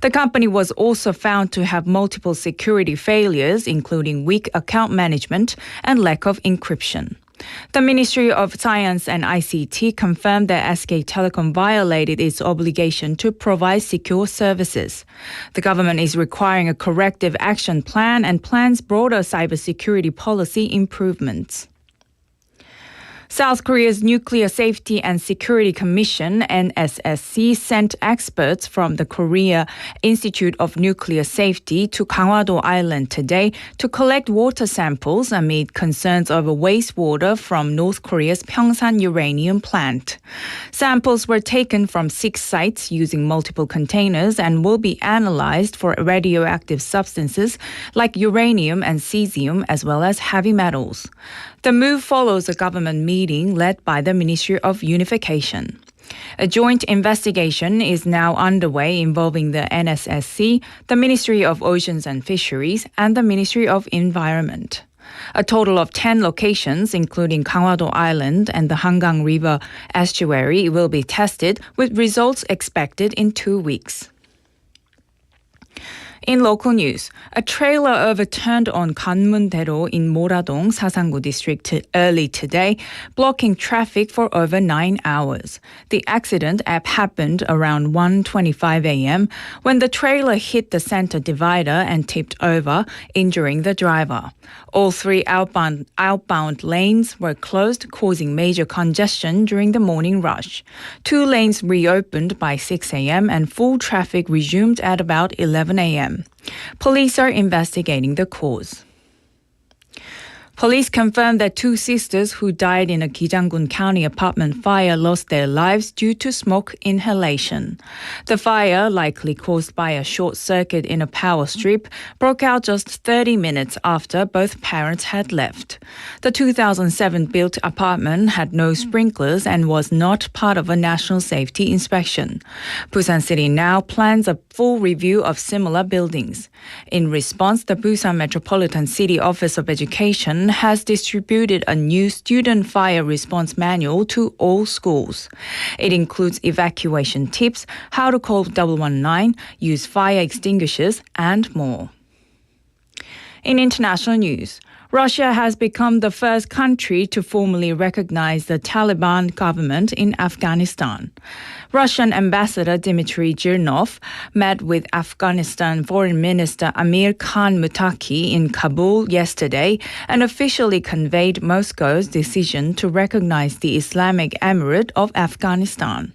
The company was also found to have multiple security failures, including weak account management and lack of encryption. The Ministry of Science and ICT confirmed that SK Telecom violated its obligation to provide secure services. The government is requiring a corrective action plan and plans broader cybersecurity policy improvements. South Korea's Nuclear Safety and Security Commission, NSSC, sent experts from the Korea Institute of Nuclear Safety to Gangwado Island today to collect water samples amid concerns over wastewater from North Korea's Pyeongsan uranium plant. Samples were taken from 6 sites using multiple containers and will be analyzed for radioactive substances like uranium and cesium as well as heavy metals. The move follows a government meeting led by the Ministry of Unification. A joint investigation is now underway involving the NSSC, the Ministry of Oceans and Fisheries, and the Ministry of Environment. A total of 10 locations, including Gangwado Island and the Hangang River estuary, will be tested, with results expected in 2 weeks. In local news, a trailer overturned on Ganmun-daero in Moradong, Sasangu district early today, blocking traffic for over 9 hours. The accident happened around 1:25 a.m. when the trailer hit the center divider and tipped over, injuring the driver. All 3 outbound lanes were closed, causing major congestion during the morning rush. 2 lanes reopened by 6 a.m. and full traffic resumed at about 11 a.m. Police are investigating the cause. Police confirmed that 2 sisters who died in a Gijanggun County apartment fire lost their lives due to smoke inhalation. The fire, likely caused by a short circuit in a power strip, broke out just 30 minutes after both parents had left. The 2007-built apartment had no sprinklers and was not part of a national safety inspection. Busan City now plans a full review of similar buildings. In response, the Busan Metropolitan City Office of Education has distributed a new student fire response manual to all schools. It includes evacuation tips, how to call 119, use fire extinguishers, and more. In international news, Russia has become the first country to formally recognize the Taliban government in Afghanistan. Russian Ambassador Dmitry Zhirnov met with Afghanistan Foreign Minister Amir Khan Muttaqi in Kabul yesterday and officially conveyed Moscow's decision to recognize the Islamic Emirate of Afghanistan.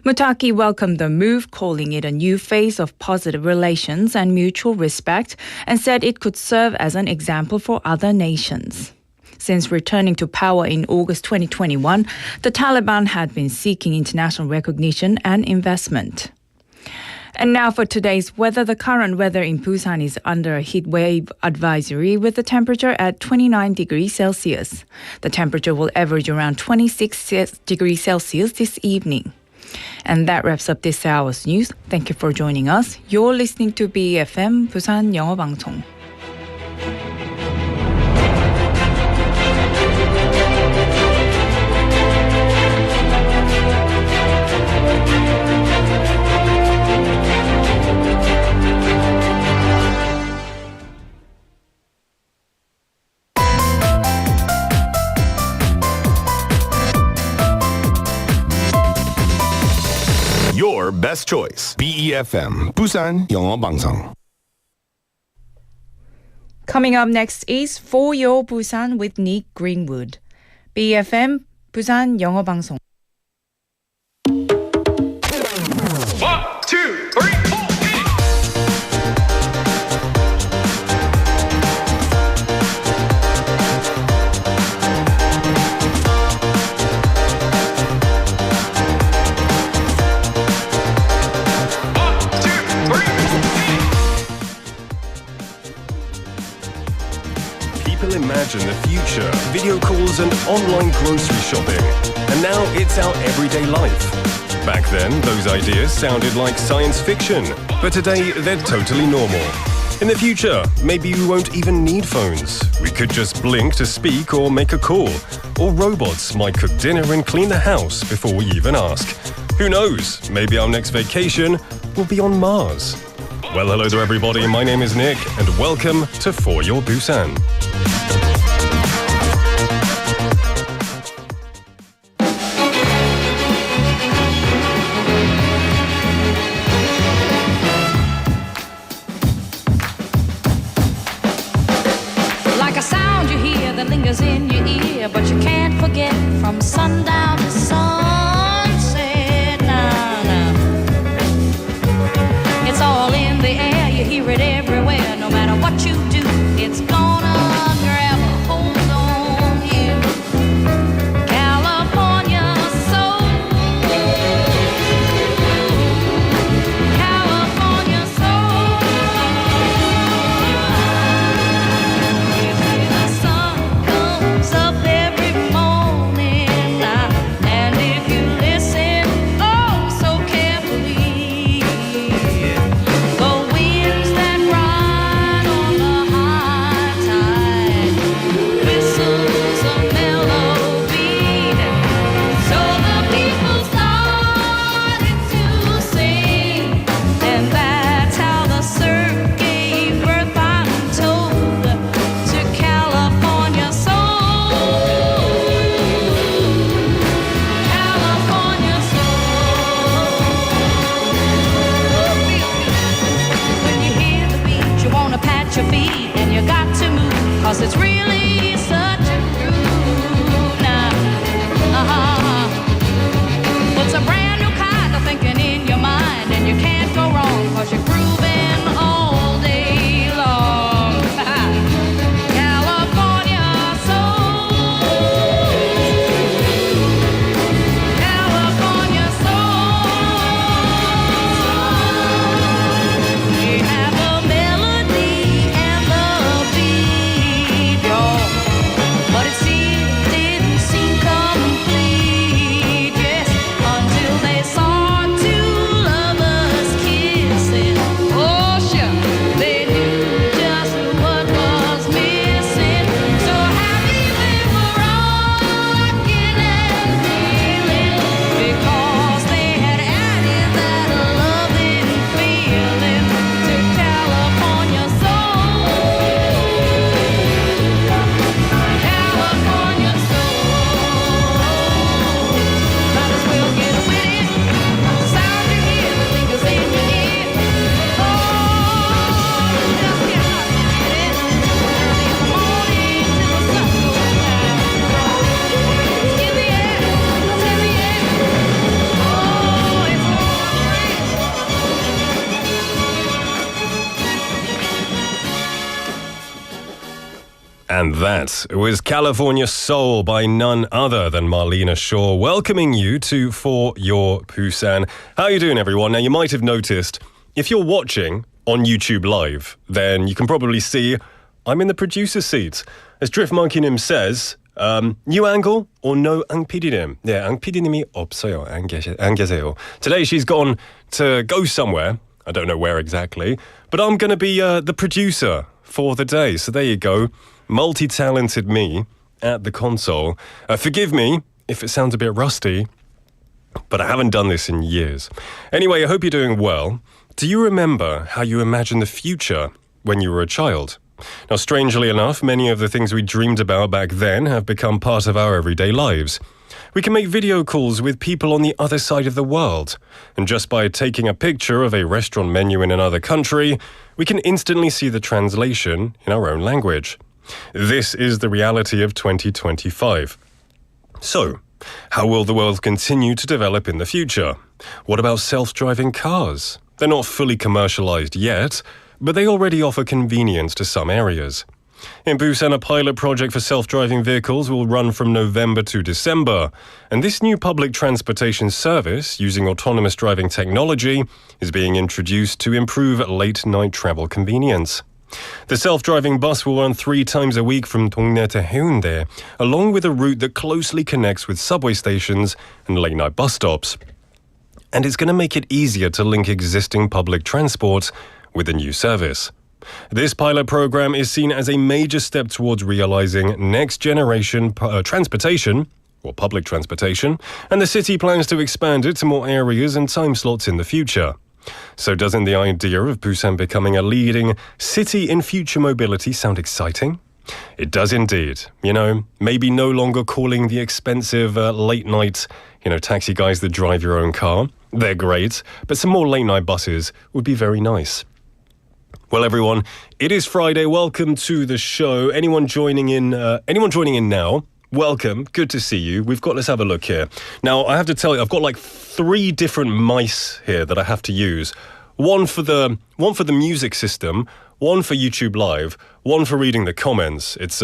Muttaqi welcomed the move, calling it a new phase of positive relations and mutual respect, and said it could serve as an example for other nations. Since returning to power in August 2021, the Taliban had been seeking international recognition and investment. And now for today's weather. The current weather in Busan is under a heat wave advisory with the temperature at 29 degrees Celsius. The temperature will average around 26 degrees Celsius this evening. And that wraps up this hour's news. Thank you for joining us. You're listening to BFM 부산영어방송. Your best choice. BEFM 부산영어방송. Coming up next is For Your Busan with Nick Greenwood. BFM 부산영어방송. 1, 2, 3, 4. People imagine the future, video calls and online grocery shopping. And now it's our everyday life. Back then, those ideas sounded like science fiction. But today, they're totally normal. In the future, maybe we won't even need phones. We could just blink to speak or make a call. Or robots might cook dinner and clean the house before we even ask. Who knows? Maybe our next vacation will be on Mars. Well, hello there everybody, my name is Nick and welcome to For Your Busan. Like a sound you hear that lingers in your ear, but you can't forget from sundown to sunset. Nah, nah. It's all in the air, you hear it everywhere. No matter what you do, it's gonna grab a hold on you. California soul, California soul. You see the sun comes up every morning, and if you listen oh so carefully, the winds that ride on the high tide whistles a melody. So the people started to sing, and that's how the surf gave birth, I'm told, to California soul. California soul. When you hear the beat, you wanna pat your feet, and you got to move, 'cause it's really such a groove now. Puts a brand new kind of thinking in your mind, and you can't go wrong, 'cause you're grooving all day long. California soul, California soul. We have a melody and the beat, y'all, but it didn't seem complete, yes, until they saw two lovers kissing. Oh, sure, they knew just what was missing. So happy they were rocking and feeling, because they had added that loving feeling to California soul. California soul. Might as well get with it. Sound you hear, the lingers in your ear. Oh, just get up and get it. Early in the morning till the sun goes down. It's in the air, it's in the air. Oh, it's on And that was California Soul by none other than Marlena Shaw, welcoming you to For Your Busan. How are you doing, everyone? Now, you might have noticed, if you're watching on YouTube Live, then you can probably see I'm in the producer seat. As Drift Monkey Nim says, new angle or no Ang PD님? 네, Ang PD님이 없어요. 안 계세요. Today she's gone to go somewhere. I don't know where exactly, but I'm going to be the producer for the day. So there you go. Multi-talented me at the console. Forgive me if it sounds a bit rusty, but I haven't done this in years. Anyway, I hope you're doing well. Do you remember how you imagined the future when you were a child? Now, strangely enough, many of the things we dreamed about back then have become part of our everyday lives. We can make video calls with people on the other side of the world, and just by taking a picture of a restaurant menu in another country, we can instantly see the translation in our own language. This is the reality of 2025. So, how will the world continue to develop in the future? What about self-driving cars? They're not fully commercialized yet, but they already offer convenience to some areas. In Busan, a pilot project for self-driving vehicles will run from November to December, and this new public transportation service, using autonomous driving technology, is being introduced to improve late-night travel convenience. The self-driving bus will run 3 times a week from Dongnae to Haeundae, along with a route that closely connects with subway stations and late-night bus stops. And it's going to make it easier to link existing public transport with the new service. This pilot program is seen as a major step towards realizing next-generation transportation, or public transportation, and the city plans to expand it to more areas and time slots in the future. So doesn't the idea of Busan becoming a leading city in future mobility sound exciting? It does indeed. You know, maybe no longer calling the expensive late night, taxi guys that drive your own car. They're great, but some more late night buses would be very nice. Well, everyone, it is Friday. Welcome to the show. Anyone joining in now? Welcome. Good to see you. Let's have a look here. Now, I have to tell you, I've got like 3 different mice here that I have to use. One for the music system, one for YouTube Live, one for reading the comments. It's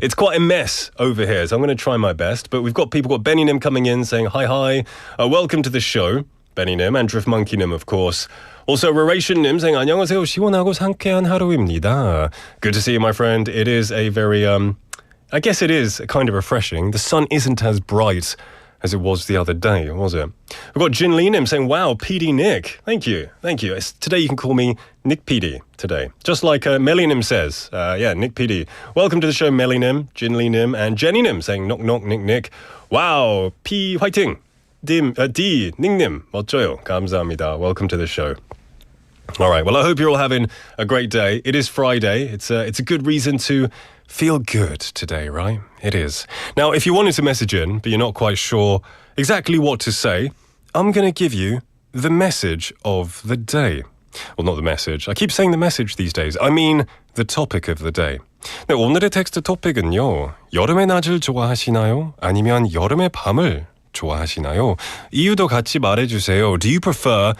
it's quite a mess over here, so I'm going to try my best. But we've got Benny Nim coming in saying hi. Welcome to the show, Benny Nim, and Drift Monkey Nim, of course. Also, Rarration Nim saying 안녕하세요. 시원하고 상쾌한 하루입니다. Good to see you, my friend. It is a very I guess it is kind of refreshing. The sun isn't as bright as it was the other day, was it? We've got Jin Lee Nim saying, wow, PD Nick. Thank you. Today you can call me Nick PD today. Just like Melly Nim says. Nick PD. Welcome to the show, Melly Nim, Jin Lee Nim, and Jenny Nim saying, knock, knock, Nick. Wow, P 화이팅. D 닉님 멋져요. 감사합니다. Welcome to the show. All right, well, I hope you're all having a great day. It is Friday. It's a good reason to feel good today, right? It is. Now, if you wanted to message in, but you're not quite sure exactly what to say, I'm going to give you the message of the day. Well, not the message. I keep saying the message these days. I mean the topic of the day. 네, 오늘의 텍스트 토픽은요. 여름의 낮을 좋아하시나요? 아니면 여름의 밤을 좋아하시나요? 이유도 같이 말해주세요. Do you prefer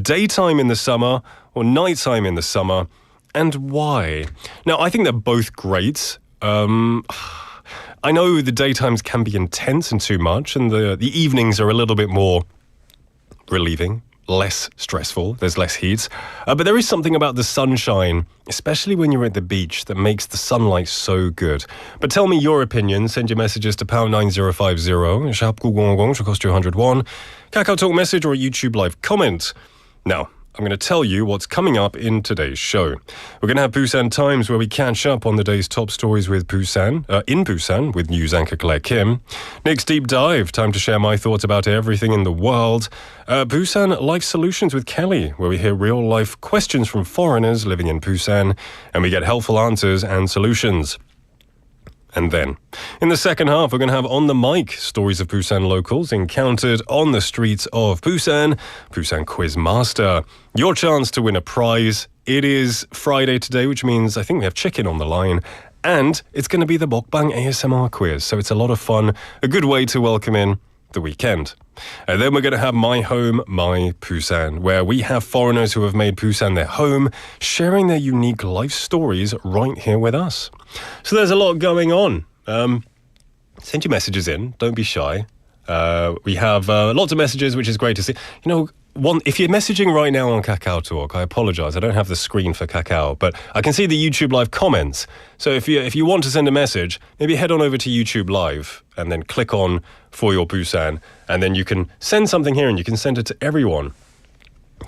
daytime in the summer or nighttime in the summer? And why? Now, I think they're both great. I know the daytimes can be intense and too much, and the evenings are a little bit more relieving, less stressful, there's less heat. But there is something about the sunshine, especially when you're at the beach, that makes the sunlight so good. But tell me your opinion. Send your messages to pound 9050, sharp 9010, should cost you 101. Kakao Talk message or a YouTube live comment. Now, I'm going to tell you what's coming up in today's show. We're going to have Busan Times, where we catch up on the day's top stories with in Busan with news anchor Claire Kim. Nick's Deep Dive, time to share my thoughts about everything in the world. Busan Life Solutions with Kelly, where we hear real-life questions from foreigners living in Busan, and we get helpful answers and solutions. And then, in the second half, we're going to have On the Mic, stories of Busan locals encountered on the streets of Busan, Busan Quiz Master. Your chance to win a prize. It is Friday today, which means I think we have chicken on the line. And it's going to be the Mukbang ASMR quiz, so it's a lot of fun, a good way to welcome in the weekend. And then we're going to have My Home, My Busan, where we have foreigners who have made Busan their home, sharing their unique life stories right here with us. So there's a lot going on. Send your messages in. Don't be shy. We have lots of messages, which is great to see. If you're messaging right now on Kakao Talk, I apologize. I don't have the screen for Kakao, but I can see the YouTube Live comments. So if you want to send a message, maybe head on over to YouTube Live and then click on For Your Busan, and then you can send something here and you can send it to everyone.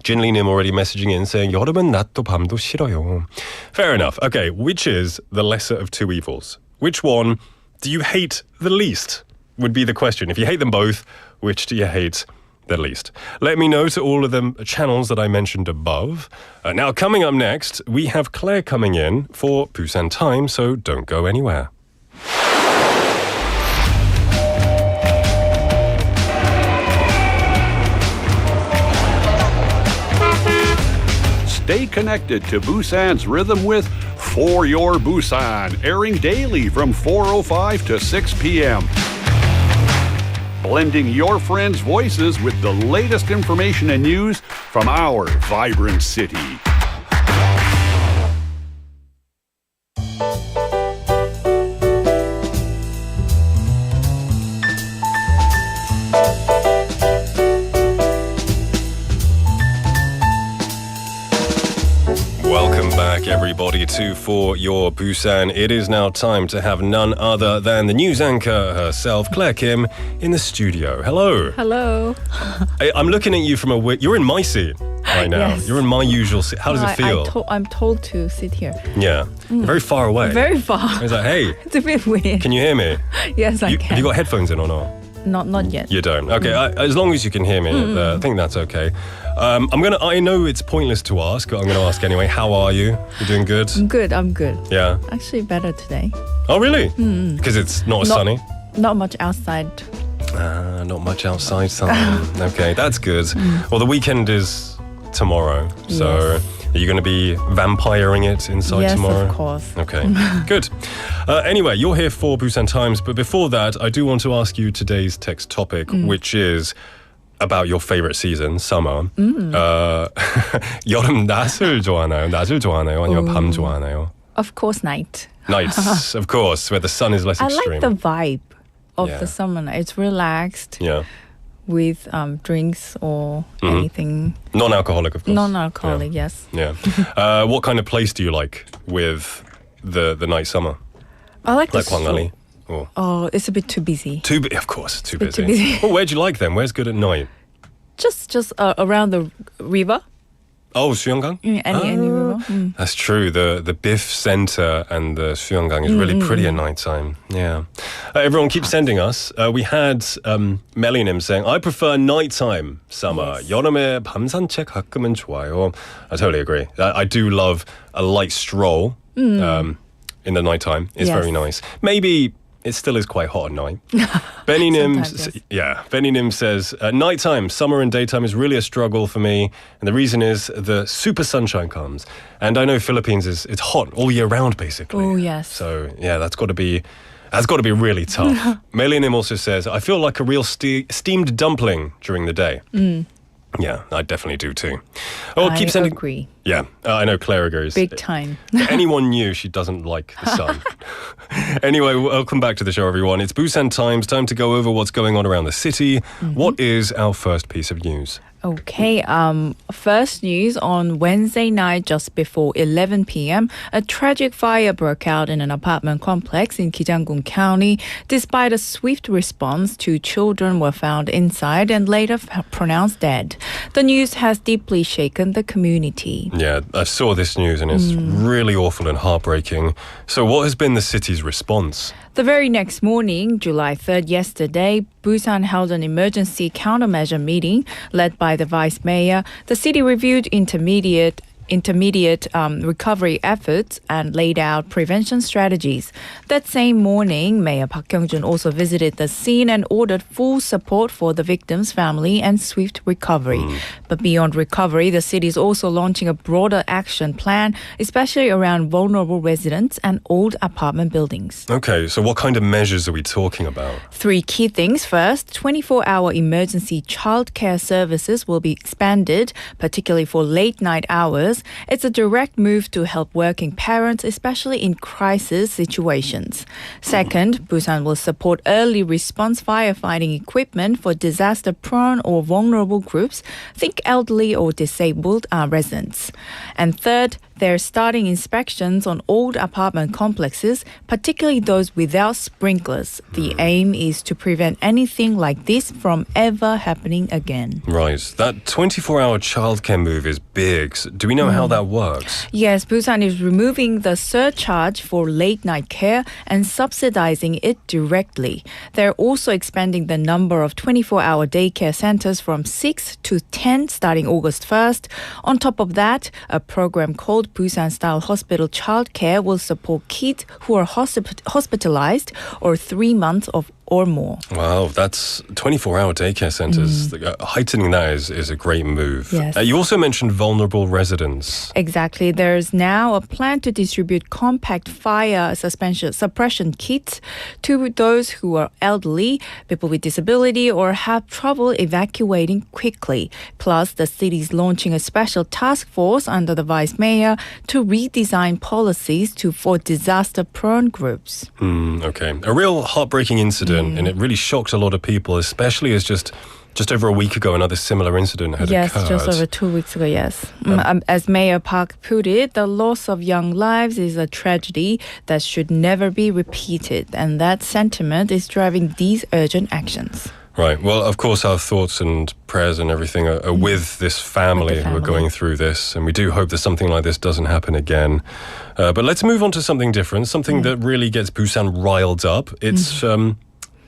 Jinli Nim already messaging in saying 여름은 낮도 밤도 싫어요. Fair enough. Okay, which is the lesser of two evils? Which one do you hate the least? Would be the question. If you hate them both, which do you hate the least? Let me know to all of the channels that I mentioned above. Now, coming up next, we have Claire coming in for Busan Time, so don't go anywhere. Stay connected to Busan's rhythm with For Your Busan, airing daily from 4:05 to 6 p.m. Blending your friends' voices with the latest information and news from our vibrant city. Welcome back, everybody, to For Your Busan. It is now time to have none other than the news anchor herself, Claire Kim, in the studio. Hello. Hello. I'm looking at you from you're in my seat right now. Yes. You're in my usual seat. How does it feel? I'm told to sit here. Yeah. Very far away. Very far. It's like, hey, It's a bit weird. can you hear me? Yes, I can. Have you got headphones in or not? Not yet. You don't. Okay, as long as you can hear me, I think that's okay. I know it's pointless to ask, but I'm gonna ask anyway. How are you? You doing good? I'm good. Yeah. Actually, better today. Oh, really? Because it's not as sunny. Not much outside. Not much outside sun. Okay, that's good. Well, the weekend is tomorrow, so are you going to be vampiring it inside tomorrow? Yes, of course. Okay, good. Anyway, you're here for Busan Times, but before that, I do want to ask you today's text topic, which is about your favorite season, summer. 여름 낮을 좋아하나요? 낮을 좋아하나요? 아니면 밤 좋아하나요? Of course, night. Nights, of course, where the sun is less I extreme. like the vibe of Yeah. the summer. It's relaxed Yeah. with drinks or anything. Non-alcoholic, of course. Non-alcoholic, yes. Yeah. What kind of place do you like with the night summer? I like Like the Hwang-Ali? Or Oh, it's a bit too busy. of course, too bit busy. too busy. Well, where'd you like them? Where's good at night? Just around the river. Oh, Suyeonggang? Any river. That's true. The Biff Center and the Suyeonggang is really pretty at nighttime. Yeah. Everyone keeps sending us. We had Melanim saying, I prefer nighttime summer. 여름에 밤 산책 가끔은 좋아요. I totally agree. I do love a light stroll in the nighttime. It's Yes. very nice. Maybe it still is quite hot at night. Benny Nim, Sometimes, Benny Nim says, nighttime, summer and daytime is really a struggle for me. And the reason is the super sunshine comes. And I know Philippines it's hot all year round, basically. Oh, yes. So, yeah, that's got to be really tough. Melly Nim also says, I feel like a real steamed dumpling during the day. Yeah, I definitely do too. Oh, I keep sending. agree. Yeah, I know Claire agrees. Big time. Anyone knew she doesn't like the sun. Anyway, welcome back to the show, everyone. It's Busan Times. Time to go over what's going on around the city. What is our first piece of news? Okay, first news on Wednesday night just before 11 p.m. A tragic fire broke out in an apartment complex in Gijanggung County. Despite a swift response, 2 children were found inside and later pronounced dead. The news has deeply shaken the community. Yeah, I saw this news and it's really awful and heartbreaking. So what has been the city's response? The very next morning, July 3rd, yesterday, Busan held an emergency countermeasure meeting led by the vice mayor. The city reviewed intermediate recovery efforts and laid out prevention strategies. That same morning, Mayor Park Kyung-jun also visited the scene and ordered full support for the victim's family and swift recovery. But beyond recovery, the city is also launching a broader action plan, especially around vulnerable residents and old apartment buildings. Okay, so what kind of measures are we talking about? 3 key things. First, 24-hour emergency childcare services will be expanded, particularly for late-night hours. It's a direct move to help working parents, especially in crisis situations. Second, Busan will support early response firefighting equipment for disaster-prone or vulnerable groups. Think elderly or disabled residents. And third, they're starting inspections on old apartment complexes, particularly those without sprinklers. The aim is to prevent anything like this from ever happening again. Right, that 24-hour childcare move is big. So do we know how that works? Yes, Busan is removing the surcharge for late-night care and subsidizing it directly. They're also expanding the number of 24-hour daycare centers from 6 to 10 starting August 1st. On top of that, a program called Busan-style hospital childcare will support kids who are hospitalized or 3 months or more. Wow, that's 24-hour daycare centers. Heightening that is a great move. Yes. You also mentioned vulnerable residents. Exactly. There's now a plan to distribute compact fire suppression kits to those who are elderly, people with disability, or have trouble evacuating quickly. Plus, the city is launching a special task force under the vice mayor to redesign policies for disaster-prone groups. Okay. A real heartbreaking incident, and it really shocked a lot of people, especially as just over a week ago, another similar incident had Yes, occurred. just over 2 weeks ago, yes. As Mayor Park put it, the loss of young lives is a tragedy that should never be repeated. And that sentiment is driving these urgent actions. Right. Well, of course, our thoughts and prayers and everything are with this family who are going through this. And we do hope that something like this doesn't happen again. But let's move on to something different, something that really gets Busan riled up.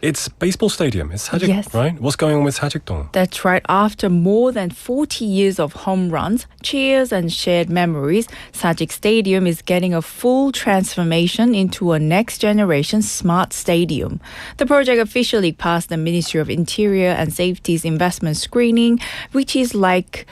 It's baseball stadium. It's Sajik, Yes. right? What's going on with Sajikdong? That's right. After more than 40 years of home runs, cheers, and shared memories, Sajik Stadium is getting a full transformation into a next-generation smart stadium. The project officially passed the Ministry of Interior and Safety's investment screening, which is like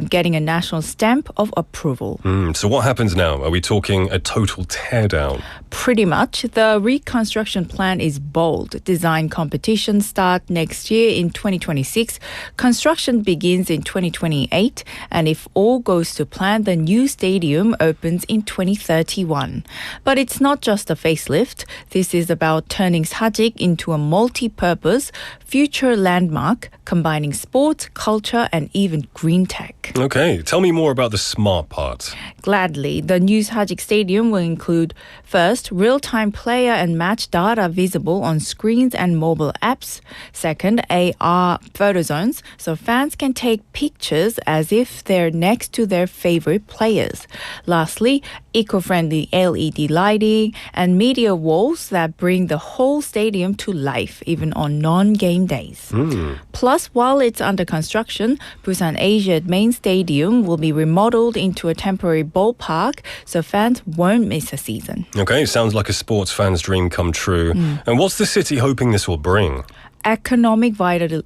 getting a national stamp of approval. So what happens now? Are we talking a total teardown? Pretty much. The reconstruction plan is bold. Design competitions start next year in 2026. Construction begins in 2028. And if all goes to plan, the new stadium opens in 2031. But it's not just a facelift. This is about turning Sajik into a multi-purpose future landmark, combining sports, culture, and even green tech. Okay, tell me more about the smart part. Gladly, the new Sajik Stadium will include, first, real-time player and match data visible on screens and mobile apps. Second, AR photo zones, so fans can take pictures as if they're next to their favorite players. Lastly, eco-friendly LED lighting and media walls that bring the whole stadium to life, even on non-game days. Plus, while it's under construction, Busan Asia main stadium will be remodeled into a temporary ballpark, so fans won't miss a season. Okay, sounds like a sports fan's dream come true. And what's the city hoping this will bring? Economic vitality.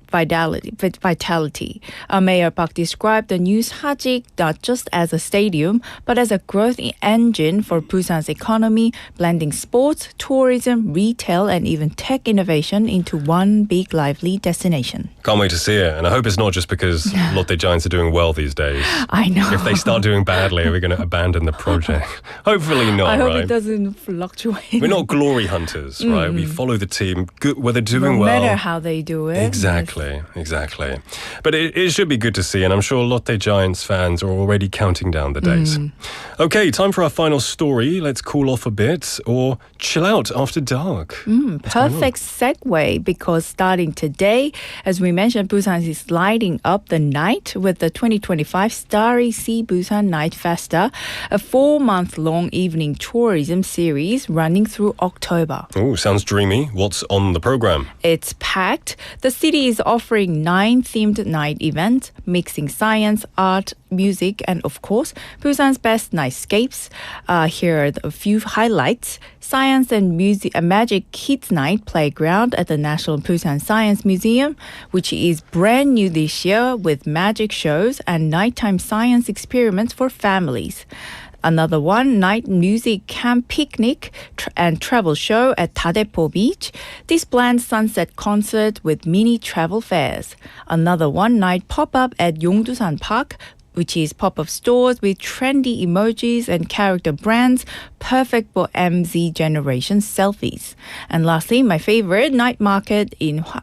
Mayor Park described the new Sajik not just as a stadium, but as a growth engine for Busan's economy, blending sports, tourism, retail, and even tech innovation into one big lively destination. Can't wait to see it. And I hope it's not just because Lotte Giants are doing well these days. I know. If they start doing badly, are we going to abandon the project? Hopefully not, I hope right? it doesn't fluctuate. We're not glory hunters, right? We follow the team, good, where they're doing no well. matter how they do it. Exactly. But it should be good to see, and I'm sure Lotte Giants fans are already counting down the days. Okay, time for our final story. Let's cool off a bit or chill out after dark. Perfect segue, because starting today, as we mentioned, Busan is lighting up the night with the 2025 Starry Sea Busan Night Festa, a 4-month-long evening tourism series running through October. Oh, sounds dreamy. What's on the program? It's packed. The city is offering 9 themed night events, mixing science, art, music, and of course, Busan's best nightscapes. Here are a few highlights. Science and Magic Kids Night Playground at the National Busan Science Museum, which is brand new this year with magic shows and nighttime science experiments for families. Another one, night music camp picnic and travel show at Daepo Beach. This blends sunset concert with mini travel fairs. Another one, night pop-up at Yongdusan Park, which is pop-up stores with trendy emojis and character brands, perfect for MZ generation selfies. And lastly, my favorite, night market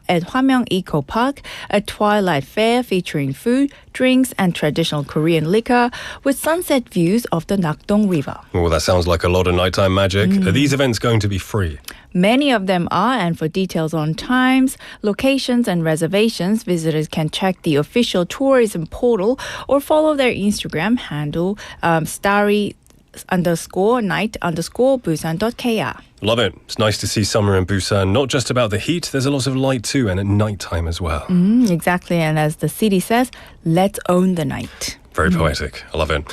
at Hwamyeong Eco Park, a twilight fair featuring food, drinks, and traditional Korean liquor with sunset views of the Nakdong River. Oh, that sounds like a lot of nighttime magic. Are these events going to be free? Many of them are, and for details on times, locations, and reservations, visitors can check the official tourism portal or follow their Instagram handle, starry_night_busan.kr. Love it. It's nice to see summer in Busan. Not just about the heat, there's a lot of light too, and at nighttime as well. Exactly, and as the city says, let's own the night. Very poetic. I love it.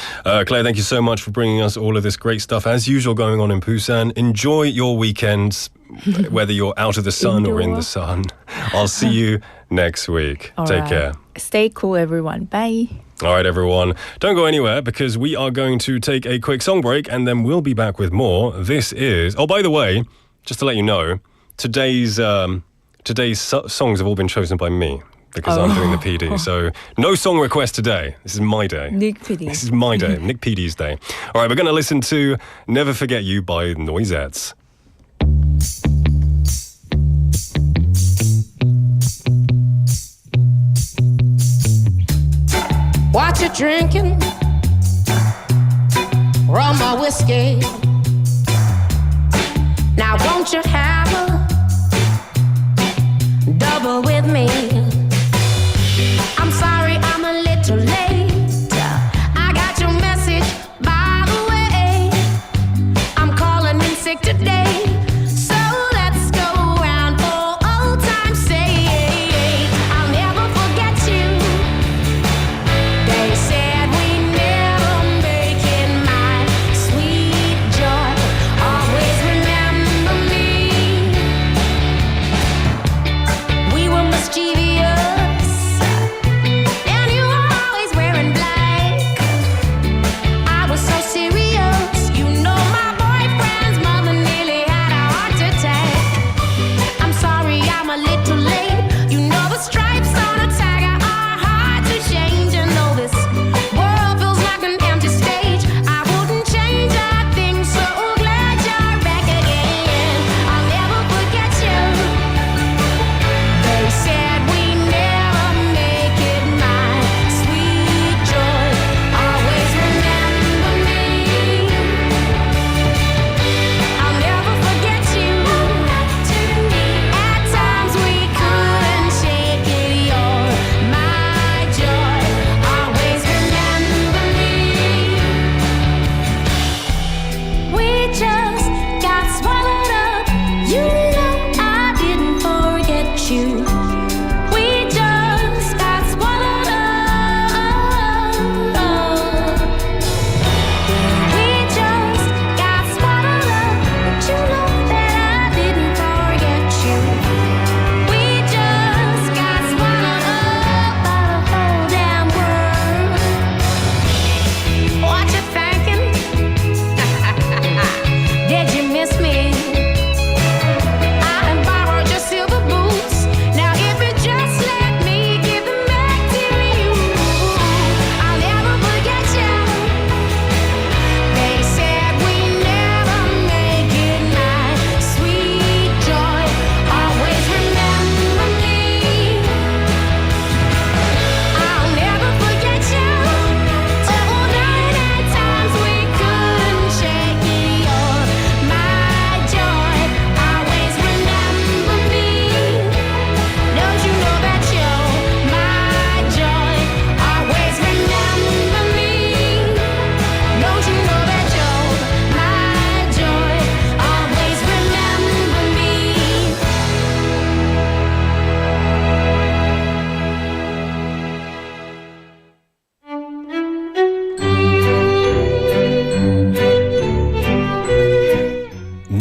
Claire, thank you so much for bringing us all of this great stuff, as usual, going on in Busan. Enjoy your weekends, whether you're out of the sun or in the sun. I'll see you next week. Take care. Stay cool, everyone. Bye. All right, everyone. Don't go anywhere, because we are going to take a quick song break and then we'll be back with more. This is... Oh, by the way, just to let you know, today's songs have all been chosen by me, because I'm doing the PD. So no song request today. This is my day. Nick PD. This is my day. Nick PD's day. All right, we're going to listen to Never Forget You by Noisettes. What you drinking? Rum or whiskey? Now won't you have a double with me? I'm sorry I'm a little late. I got your message, by the way. I'm calling in sick today. So let's go round for old time's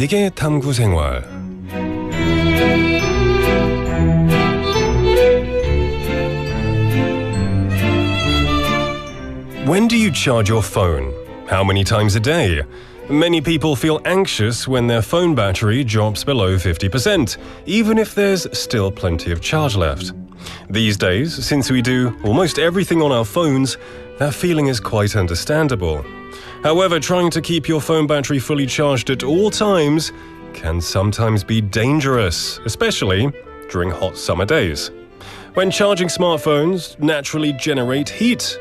이게 탐구생활. When do you charge your phone? How many times a day? Many people feel anxious when their phone battery drops below 50%, even if there's still plenty of charge left. These days, since we do almost everything on our phones, that feeling is quite understandable. However, trying to keep your phone battery fully charged at all times can sometimes be dangerous, especially during hot summer days. When charging smartphones naturally generate heat.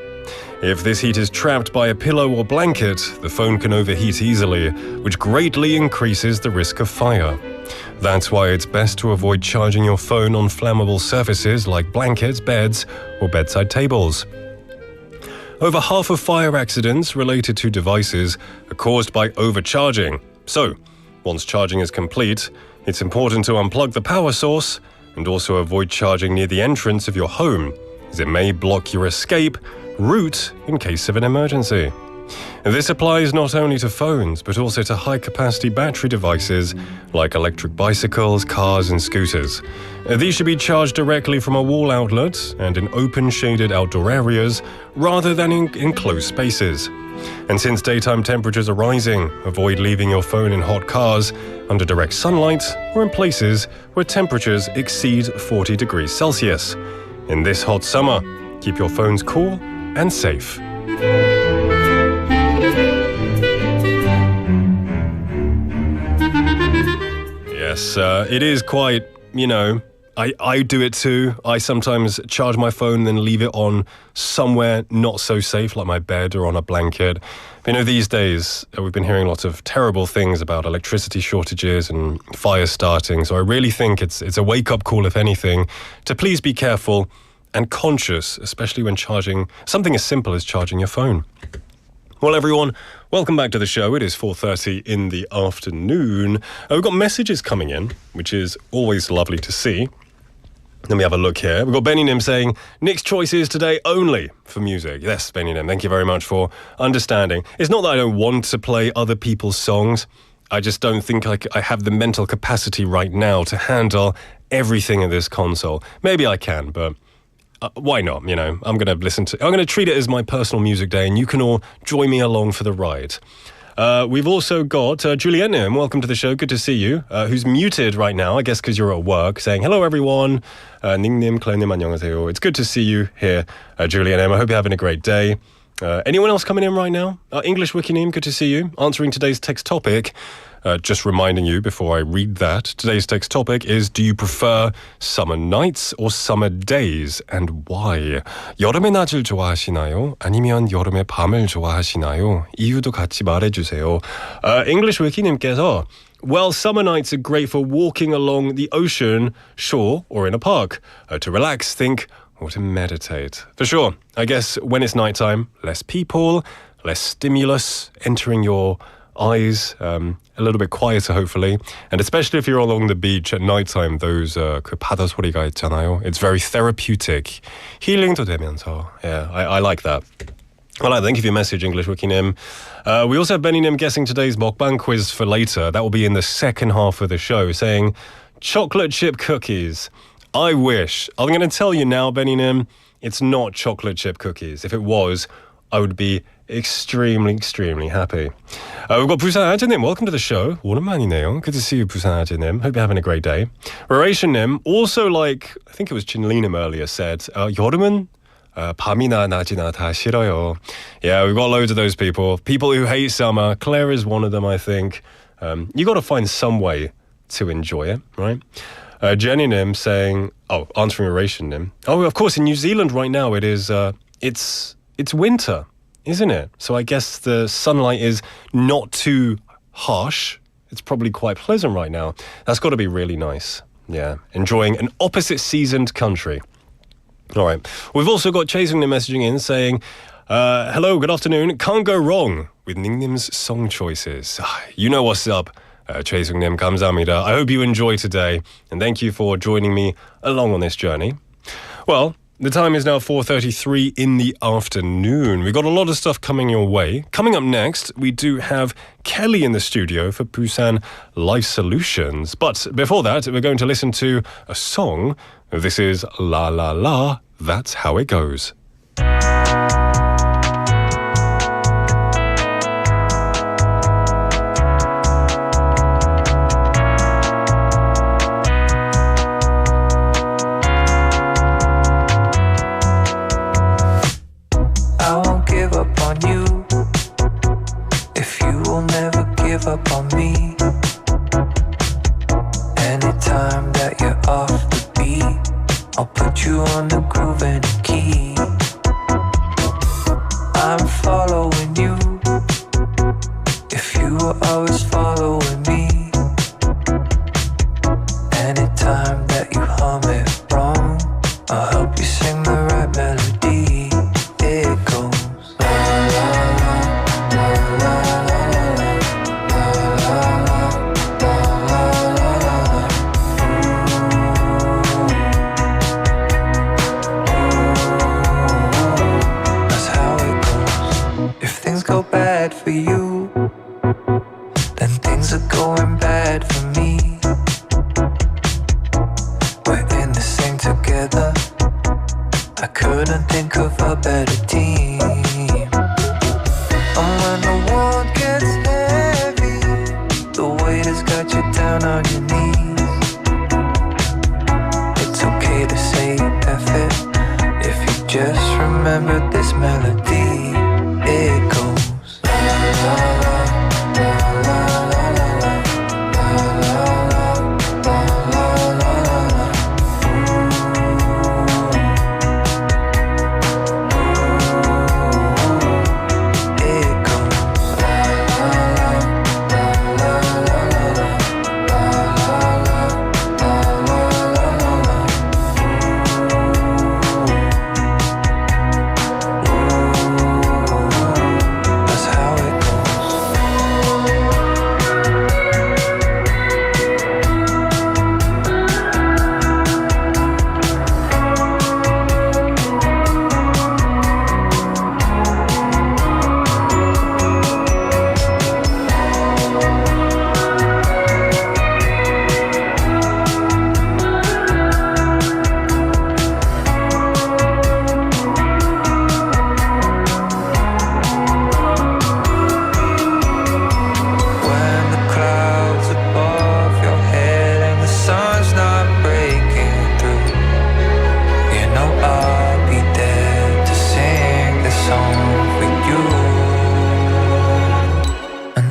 If this heat is trapped by a pillow or blanket, the phone can overheat easily, which greatly increases the risk of fire. That's why it's best to avoid charging your phone on flammable surfaces like blankets, beds, or bedside tables. Over half of fire accidents related to devices are caused by overcharging. So, once charging is complete, it's important to unplug the power source and also avoid charging near the entrance of your home, as it may block your escape route in case of an emergency. This applies not only to phones, but also to high-capacity battery devices like electric bicycles, cars, and scooters. These should be charged directly from a wall outlet and in open, shaded outdoor areas, rather than in enclosed spaces. And since daytime temperatures are rising, avoid leaving your phone in hot cars, under direct sunlight, or in places where temperatures exceed 40 degrees Celsius. In this hot summer, keep your phones cool and safe. Yes, it is quite, I do it too. I sometimes charge my phone and then leave it on somewhere not so safe, like my bed or on a blanket. These days, we've been hearing lots of terrible things about electricity shortages and fires starting, so I really think it's a wake-up call, if anything, to please be careful and conscious, especially when charging something as simple as charging your phone. Well, everyone, welcome back to the show. It is 4:30 in the afternoon. We've got messages coming in, which is always lovely to see. Let me have a look here. We've got Benny Nim saying, Nick's choices today only for music. Yes, Benny Nim, thank you very much for understanding. It's not that I don't want to play other people's songs. I just don't think I have the mental capacity right now to handle everything in this console. Maybe I can, but why not? I'm going to treat it as my personal music day, and you can all join me along for the ride. We've also got Juliet Nim, welcome to the show, good to see you, who's muted right now, I guess because you're at work, saying, hello everyone, 닉님, 클레님, 안녕하세요. It's good to see you here, Juliet Nim. I hope you're having a great day. Anyone else coming in right now? English Wiki Nim, good to see you. Answering today's text topic. Just reminding you before I read that, today's text topic is, do you prefer summer nights or summer days, and why? 여름의 낮을 좋아하시나요? 아니면 여름의 밤을 좋아하시나요? 이유도 같이 말해주세요. English Wiki님께서, well, summer nights are great for walking along the ocean, shore, or in a park. To relax, think, or to meditate. For sure, I guess when it's nighttime, less people, less stimulus entering your eyes, a little bit quieter hopefully, and especially if you're along the beach at nighttime, those 그 바다 소리가 있잖아요. It's very therapeutic. 힐링도 되면서. Yeah, I like that. Well, thank you for your message, English Wiki Nim. We also have Benny Nim guessing today's mukbang quiz for later. That will be in the second half of the show, saying chocolate chip cookies. I wish. I'm going to tell you now, Benny Nim, it's not chocolate chip cookies. If it was, I would be extremely happy. We've got Busan Ajenim. Welcome to the show. 오랜만이네요. Good to see you, Busan Ajenim. Hope you're having a great day. Rarration Nim, also like, I think it was Chin Lee Nim earlier said, 여름은 밤이나 낮이나 다 싫어요. Yeah, we've got loads of those people. People who hate summer. Claire is one of them, I think. You got to find some way to enjoy it, right? Jenny Nim saying, answering Rarration Nim. Oh, of course, in New Zealand right now it is, it's winter, isn't it? So I guess the sunlight is not too harsh. It's probably quite pleasant right now. That's got to be really nice. Yeah, enjoying an opposite seasoned country. All right. We've also got Chasing Nim messaging in saying, hello, good afternoon. Can't go wrong with Ningnim's song choices. You know what's up. Chasing Nim, 감사합니다. I hope you enjoy today, and thank you for joining me along on this journey. Well, The time is now 4:33 in the afternoon. We've got a lot of stuff coming your way. Coming up next, we do have Kelly in the studio for Busan Life Solutions. But before that, we're going to listen to a song. This is La La La, That's How It Goes. Up on me anytime that you're off the beat. I'll put you on the groove and the key. I'm following you if you were always following me. Anytime that you hum it wrong, I'll help you sing the right melody. It goes la la la la la la. Go bad for you, then things are going bad for me. We're in this thing together, I couldn't think of a better team. And when the world gets heavy, the weight has got you down on your knees. It's okay to say F it if you just remember this melody. It goes la la la la la la la la la la la.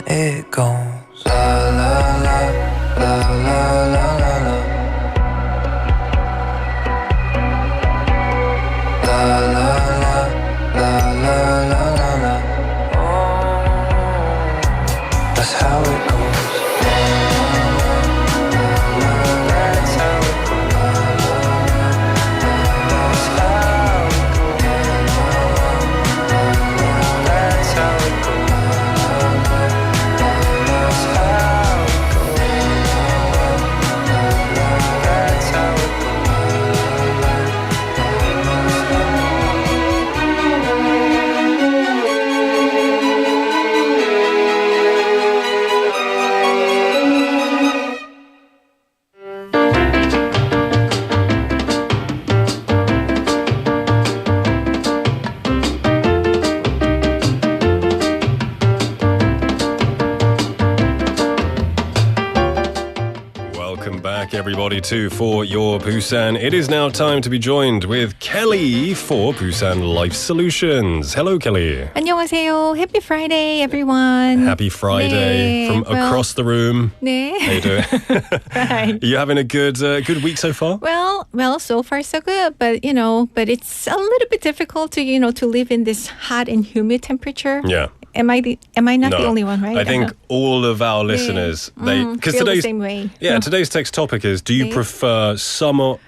It goes la la la la la la That's how it Everybody to For Your Busan. It is now time to be joined with Kelly for Busan Life Solutions. Hello, Kelly. 안녕하세요. Happy Friday, everyone. Happy Friday 네, from across the room. 네. How you doing? Right. Are you having a good week so far? Well, so far so good, but it's a little bit difficult to live in this hot and humid temperature. Yeah. Am I not No. the only one, right? I think all of our listeners, because feel the today's same way. today's text topic is: do you 네. prefer summer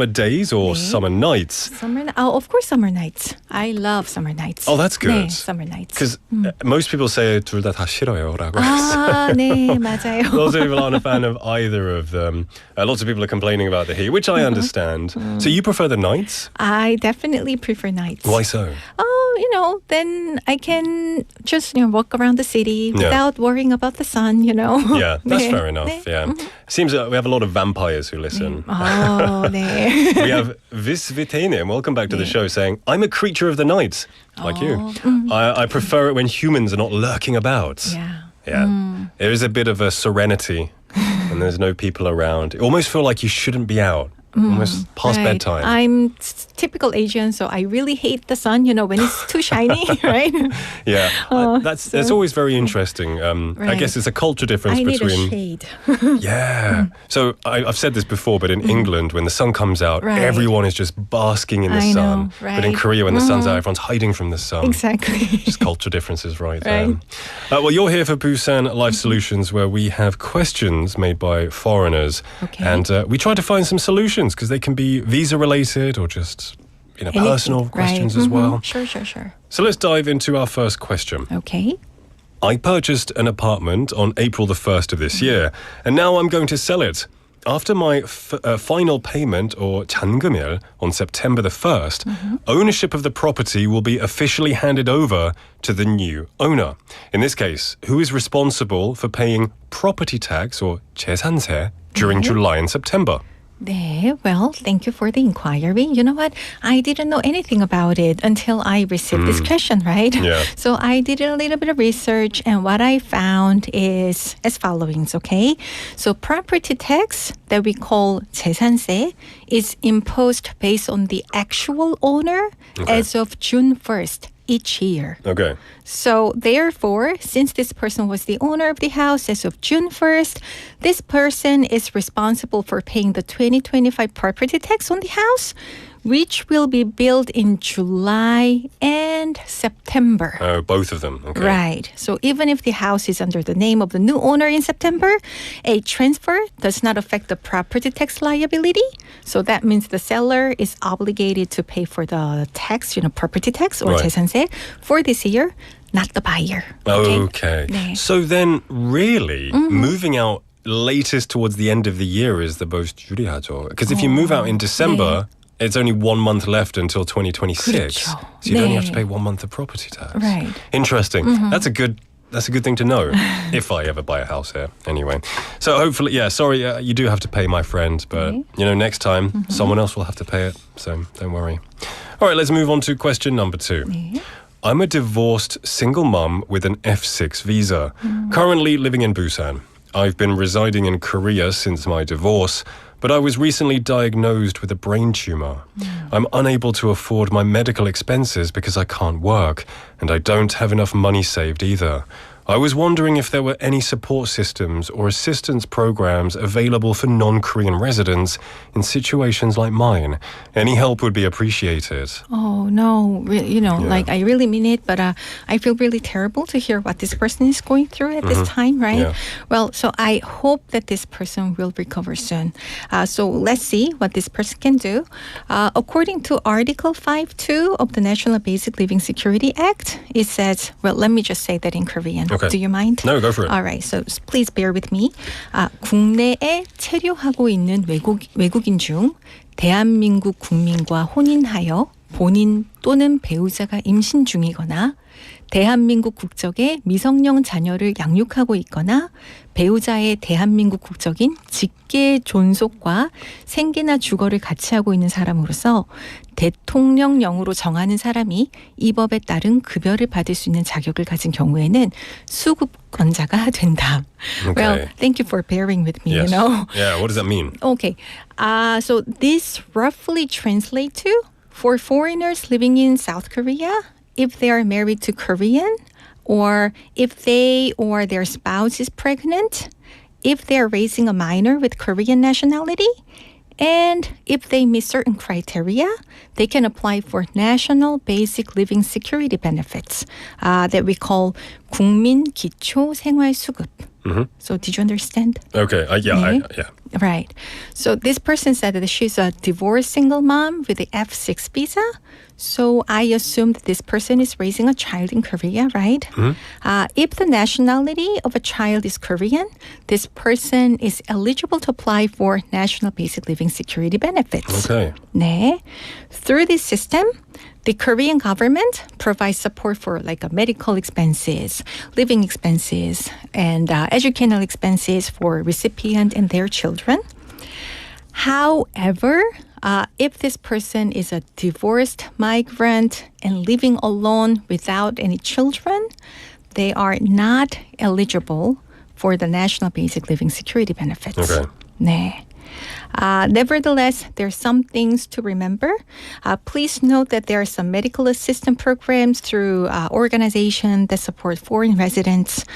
days or 네. summer nights? Of course, summer nights. I love summer nights. Oh, that's good. 네, summer nights. Because most people say 둘 다 싫어요라고. 아, 네, 맞아요. Lots of people aren't a fan of either of them. Lots of people are complaining about the heat, which I understand. So you prefer the nights? I definitely prefer nights. Why so? Oh, then I can just walk around the city without worrying about the sun, Yeah, that's 네, fair enough. 네. Yeah, seems that we have a lot of vampires who listen. Oh, 네. We have Visvitene, welcome back to the show, saying, I'm a creature of the night, like you. I prefer it when humans are not lurking about. Yeah. There is a bit of a serenity and there's no people around. You almost feel like you shouldn't be out. Almost past Right. bedtime. I'm typical Asian, so I really hate the sun, when it's too shiny, right? Yeah, that's always very interesting. I Right. guess it's a culture difference I need between. a shade. Yeah. So I've said this before, but in England, when the sun comes out, Right. everyone is just basking in the I sun. know, But in right. Korea, when the sun's out, everyone's hiding from the sun. Exactly. Just culture differences right Right. there. Well, you're here for Busan Life Solutions, where we have questions made by foreigners. Okay. And we try to find some solutions because they can be visa-related or just personal Anything, questions right. as well. Sure. So let's dive into our first question. Okay. I purchased an apartment on April the 1st of this year, and now I'm going to sell it. After my final payment, or 잔금일, on September the 1st, ownership of the property will be officially handed over to the new owner. In this case, who is responsible for paying property tax, or 재산세, during July and September? 네, well, thank you for the inquiry. You know what? I didn't know anything about it until I received this question, right? Yeah. So I did a little bit of research, and what I found is as following, okay? So property tax that we call 재산세 is imposed based on the actual owner as of June 1st. Each year. Okay. So therefore, since this person was the owner of the house as of June 1st, this person is responsible for paying the 2025 property tax on the house, which will be billed in July and September. Oh, both of them. Okay. Right. So even if the house is under the name of the new owner in September, a transfer does not affect the property tax liability. So that means the seller is obligated to pay for the tax, property tax or Right. 재산세 for this year, not the buyer. Okay. 네. So then, really, moving out latest towards the end of the year is the most 유리하죠. Because if you move out in December, it's only 1 month left until 2026. 그렇죠. So you only have to 네. pay 1 month of property tax. Right. Interesting. That's a good thing to know if I ever buy a house here. Anyway, so hopefully, sorry, you do have to pay, my friend, but next time someone else will have to pay it. So don't worry. All right, let's move on to question number 2. 네. I'm a divorced single mum with an F6 visa, currently living in Busan. I've been residing in Korea since my divorce, but I was recently diagnosed with a brain tumor. I'm unable to afford my medical expenses because I can't work, and I don't have enough money saved either. I was wondering if there were any support systems or assistance programs available for non-Korean residents in situations like mine. Any help would be appreciated. Oh, no. Like I really mean it, but I feel really terrible to hear what this person is going through at this time, right? Yeah. Well, so I hope that this person will recover soon. So let's see what this person can do. According to Article 5.2 of the National Basic Living Security Act, it says, well, let me just say that in Korean. Okay. Do you mind? No, go for it. All right, so please bear with me. 국내에 체류하고 있는 외국인 중 대한민국 국민과 혼인하여 본인 또는 배우자가 임신 중이거나 대한민국 국적의 미성년 자녀를 양육하고 있거나 배우자의 대한민국 국적인 직계 존속과 생계나 주거를 같이 하고 있는 사람으로서 대통령령으로 정하는 사람이 이 법에 따른 급여를 받을 수 있는 자격을 가진 경우에는 수급권자가 된다. Okay. Well, thank you for bearing with me, Yes. Yeah, what does that mean? Okay. So this roughly translates to, for foreigners living in South Korea, if they are married to Korean, or if they or their spouse is pregnant, if they're raising a minor with Korean nationality, And if they meet certain criteria, they can apply for National Basic Living Security Benefits that we call 국민 기초 생활 수급. So did you understand? Okay. Yeah. Yeah. Right. So this person said that she's a divorced single mom with the F6 visa. So I assumed this person is raising a child in Korea, right? If the nationality of a child is Korean, this person is eligible to apply for National Basic Living Security Benefits. Okay. 네. Through this system, the Korean government provides support for like medical expenses, living expenses, and educational expenses for recipient and their children. However, if this person is a divorced migrant and living alone without any children, they are not eligible for the National Basic Living Security Benefits. Okay. 네. Nevertheless, there are some things to remember. Please note that there are some medical assistance programs through organizations that support foreign residents.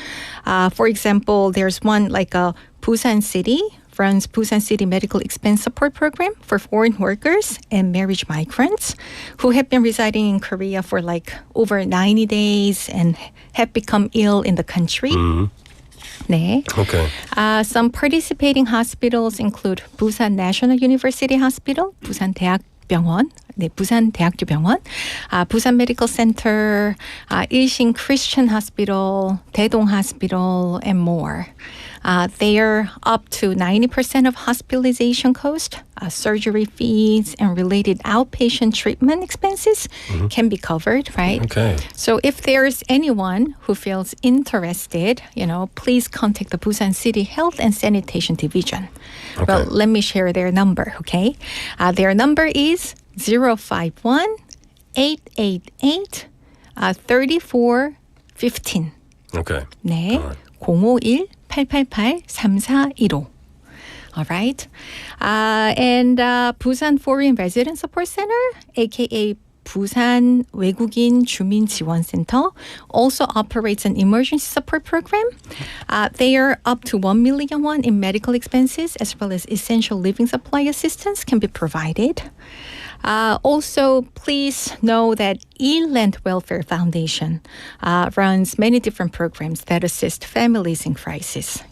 For example, there's one like Busan City runs Busan City Medical Expense Support Program for foreign workers and marriage migrants who have been residing in Korea for like over 90 days and have become ill in the country. 네. Okay. Some participating hospitals include Busan National University Hospital, Busan 대학병원, 네, 부산 대학교병원, Busan Medical Center, 일신 Christian Hospital, 대동 Hospital, and more. They are up to 90% of hospitalization cost, surgery fees, and related outpatient treatment expenses can be covered, right? Okay. So if there's anyone who feels interested, please contact the Busan City Health and Sanitation Division. Okay. Well, let me share their number, okay? Their number is 051-888-3415. Okay. 네. 051-888-3415. All right. And Busan Foreign Resident Support Center, aka Busan 외국인 주민 지원 센터, also operates an emergency support program. They are up to 1 million won in medical expenses as well as essential living supply assistance can be provided. Also, please know that Eland Welfare Foundation runs many different programs that assist families in crisis.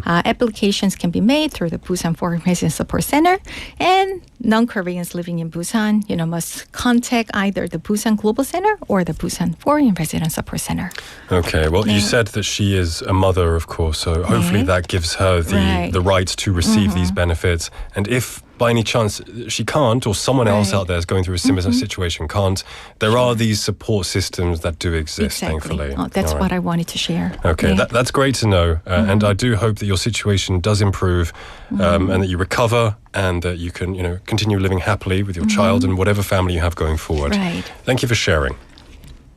Applications can be made through the Busan Foreign Resident Support Center, and non-Koreans living in Busan, must contact either the Busan Global Center or the Busan Foreign Resident Support Center. Okay. Well, you said that she is a mother, of course, so hopefully that gives her the right to receive these benefits. And if by any chance she can't, or someone else out there is going through a similar situation can't, there are these support systems that do exist, thankfully. Oh, that's what I wanted to share. Okay, that's great to know. And I do hope that your situation does improve and that you recover and that you can, continue living happily with your child and whatever family you have going forward. Right. Thank you for sharing.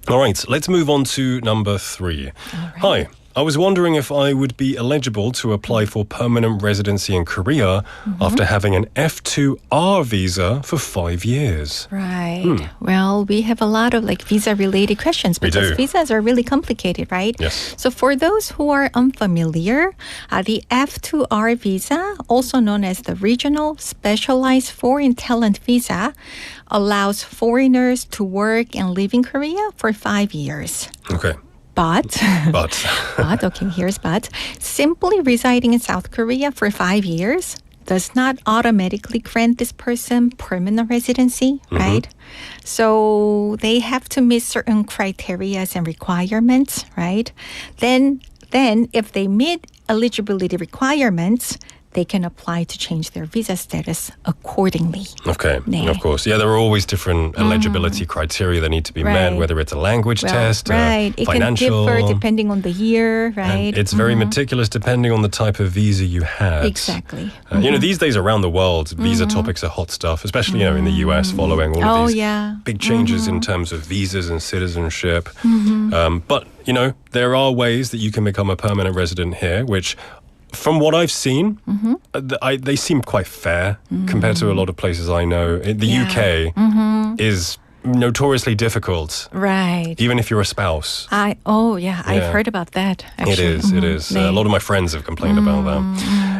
All right, let's move on to number 3. Hi. I was wondering if I would be eligible to apply for permanent residency in Korea after having an F2R visa for 5 years. Right. Well, we have a lot of visa-related questions because visas are really complicated, right? Yes. So for those who are unfamiliar, the F2R visa, also known as the Regional Specialized Foreign Talent Visa, allows foreigners to work and live in Korea for 5 years. Okay. But, okay, here's but. Simply residing in South Korea for 5 years does not automatically grant this person permanent residency, right? So they have to meet certain criteria and requirements, right? Then if they meet eligibility requirements, they can apply to change their visa status accordingly. Okay, 네. of course. Yeah, there are always different eligibility criteria that need to be met, whether it's a language test, it financial. can differ depending on the year, right? And it's very meticulous depending on the type of visa you have. Exactly. These days around the world, visa topics are hot stuff, especially in the US following all of these big changes in terms of visas and citizenship. But, there are ways that you can become a permanent resident here, which from what I've seen, they seem quite fair compared to a lot of places I know. The UK is notoriously difficult, Right. even if you're a spouse. I've heard about that. Actually. It is. 네. A lot of my friends have complained about that.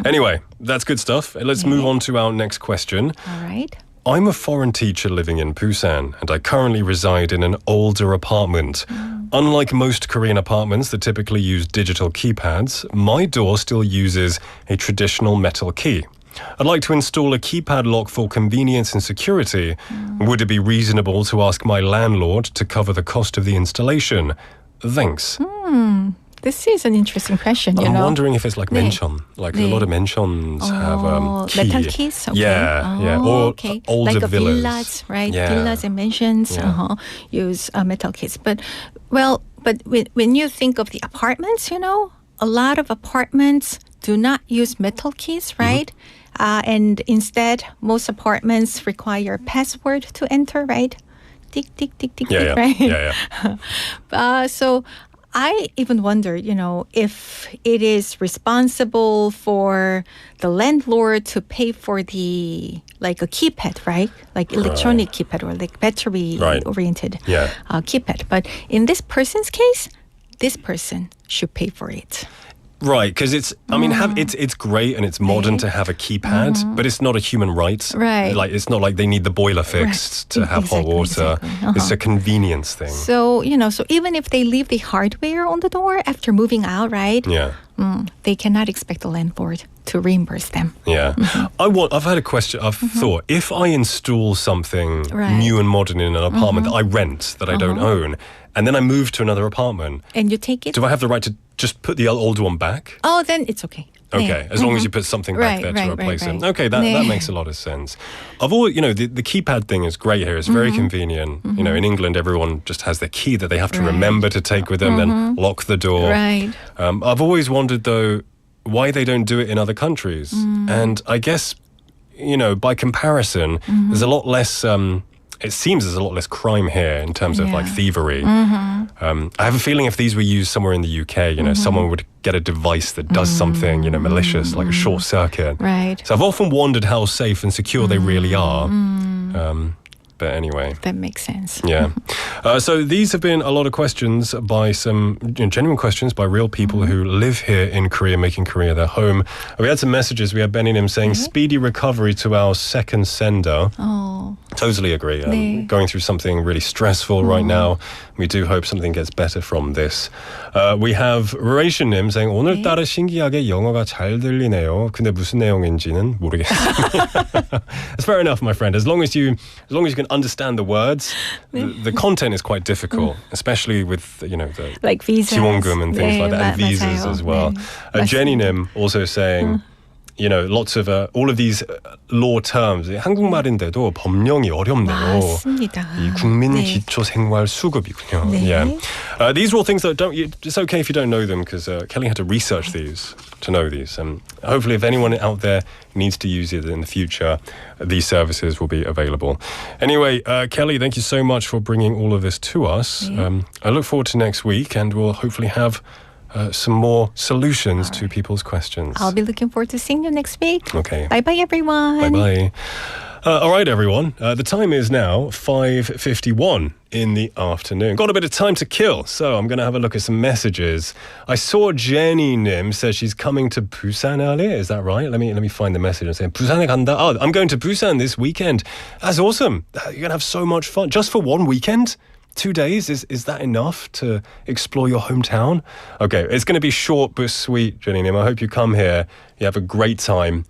Anyway, that's good stuff. Let's move on to our next question. All right. I'm a foreign teacher living in Busan, and I currently reside in an older apartment. Unlike most Korean apartments that typically use digital keypads, my door still uses a traditional metal key. I'd like to install a keypad lock for convenience and security. Would it be reasonable to ask my landlord to cover the cost of the installation? Thanks. This is an interesting question. I'm wondering if it's like 네. mention. Like a lot of mentions have key. metal keys. Okay. Yeah. Oh, Or okay. older like villas. Right? Yeah. Villas and mansions Yeah. use metal keys. But when you think of the apartments, a lot of apartments do not use metal keys, right? And instead, most apartments require password to enter, right? Tick, tick, tick, tick, Yeah. tick, right? Yeah. So I even wonder, if it is responsible for the landlord to pay for a keypad, right? Like electronic keypad or like battery-oriented keypad. But in this person's case, this person should pay for it. Right, because it's great and it's modern to have a keypad, but it's not a human right. Right. Like it's not like they need the boiler fixed to have hot water. Exactly. It's a convenience thing. So, so even if they leave the hardware on the door after moving out, right? Yeah. They cannot expect the landlord to reimburse them. Yeah. I've had a question. I've thought, if I install something Right. new and modern in an apartment that I rent, that I don't own, and then I move to another apartment, And you take it? do I have the right to just put the old one back? Oh, then it's okay. Okay, as long as you put something back there to replace it. Okay, that makes a lot of sense. I've always, the keypad thing is great here. It's very convenient. In England, everyone just has their key that they have to remember to take with them and lock the door. Right. I've always wondered, though, why they don't do it in other countries. And I guess, by comparison, there's a lot less... it seems there's a lot less crime here in terms of like thievery. I have a feeling if these were used somewhere in the UK, someone would get a device that does something, malicious, like a short circuit. Right. So I've often wondered how safe and secure they really are. But anyway. That makes sense. Yeah. So these have been a lot of questions by some genuine questions by real people who live here in Korea, making Korea their home. We had some messages. We had Benny Nim saying, speedy recovery to our second sender. Oh. Totally agree. 네. Going through something really stressful right now. We do hope something gets better from this. We have Ration Nim saying, 오늘따라 신기하게 영어가 잘 들리네요. 근데 무슨 내용인지는 모르겠습니다. That's fair enough, my friend. As long as you can understand the words, the content is quite difficult, especially with the Like visas. 지원금 and things 네, like that, and visas 맞아요. as well. 네, Jenny Nim also saying, lots of all of these law terms. 한국말인데도 법령이 어렵네요. 맞습니다. 이 국민 네. 기초 생활 수급이군요. 네. Yeah. These are all things that it's okay if you don't know them because Kelly had to research these to know these. Hopefully, if anyone out there needs to use it in the future, these services will be available. Anyway, Kelly, thank you so much for bringing all of this to us. I look forward to next week, and we'll hopefully have some more solutions to people's questions. I'll be looking forward to seeing you next week. Okay. Bye-bye, everyone. Bye-bye. All right, everyone. The time is now 5:51 in the afternoon. Got a bit of time to kill, so I'm going to have a look at some messages. I saw Jenny Nim says she's coming to Busan earlier. Is that right? Let me find the message and say 부산에 간다. Oh, I'm going to Busan this weekend. That's awesome. You're going to have so much fun just for one weekend. 2 days, is that enough to explore your hometown? Okay, it's going to be short but sweet, Jenny Nim. I hope you come here, you have a great time,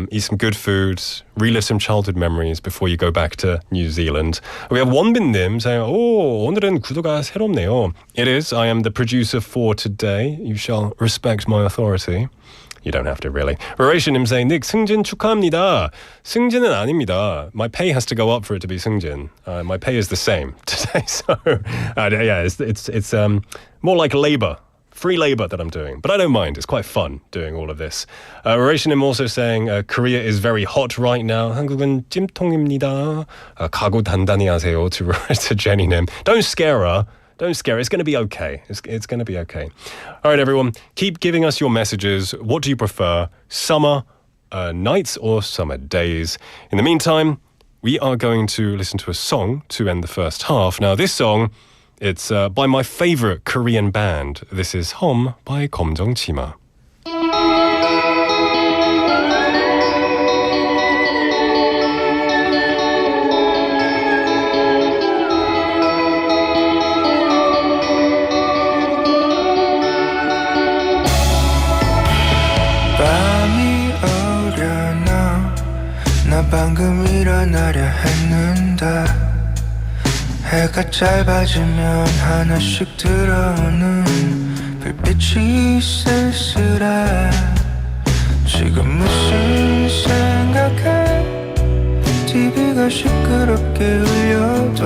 eat some good food, relive some childhood memories before you go back to New Zealand. We have Wonbin Nim saying, 오늘은 구도가 새롭네요. It is. I am the producer for today. You shall respect my authority. You don't have to, really. Ration Nim saying, Nick, 승진 축하합니다. 승진은 아닙니다. My pay has to go up for it to be 승진. My pay is the same today. So, it's more like labor, free labor that I'm doing. But I don't mind. It's quite fun doing all of this. Ration Nim also saying, Korea is very hot right now. 한국은 찜통입니다. 각오 단단히 하세요 to Jenny Nim. Don't scare her. Don't scare. It's going to be okay. It's going to be okay. All right, everyone. Keep giving us your messages. What do you prefer? Summer nights or summer days? In the meantime, we are going to listen to a song to end the first half. Now, this song, it's by my favorite Korean band. This is Hom by 검정치마. 밤이 오려나 나 방금 일어나려 했는데 해가 짧아지면 하나씩 들어오는 불빛이 쓸쓸해 지금 무슨 생각해 TV가 시끄럽게 울려도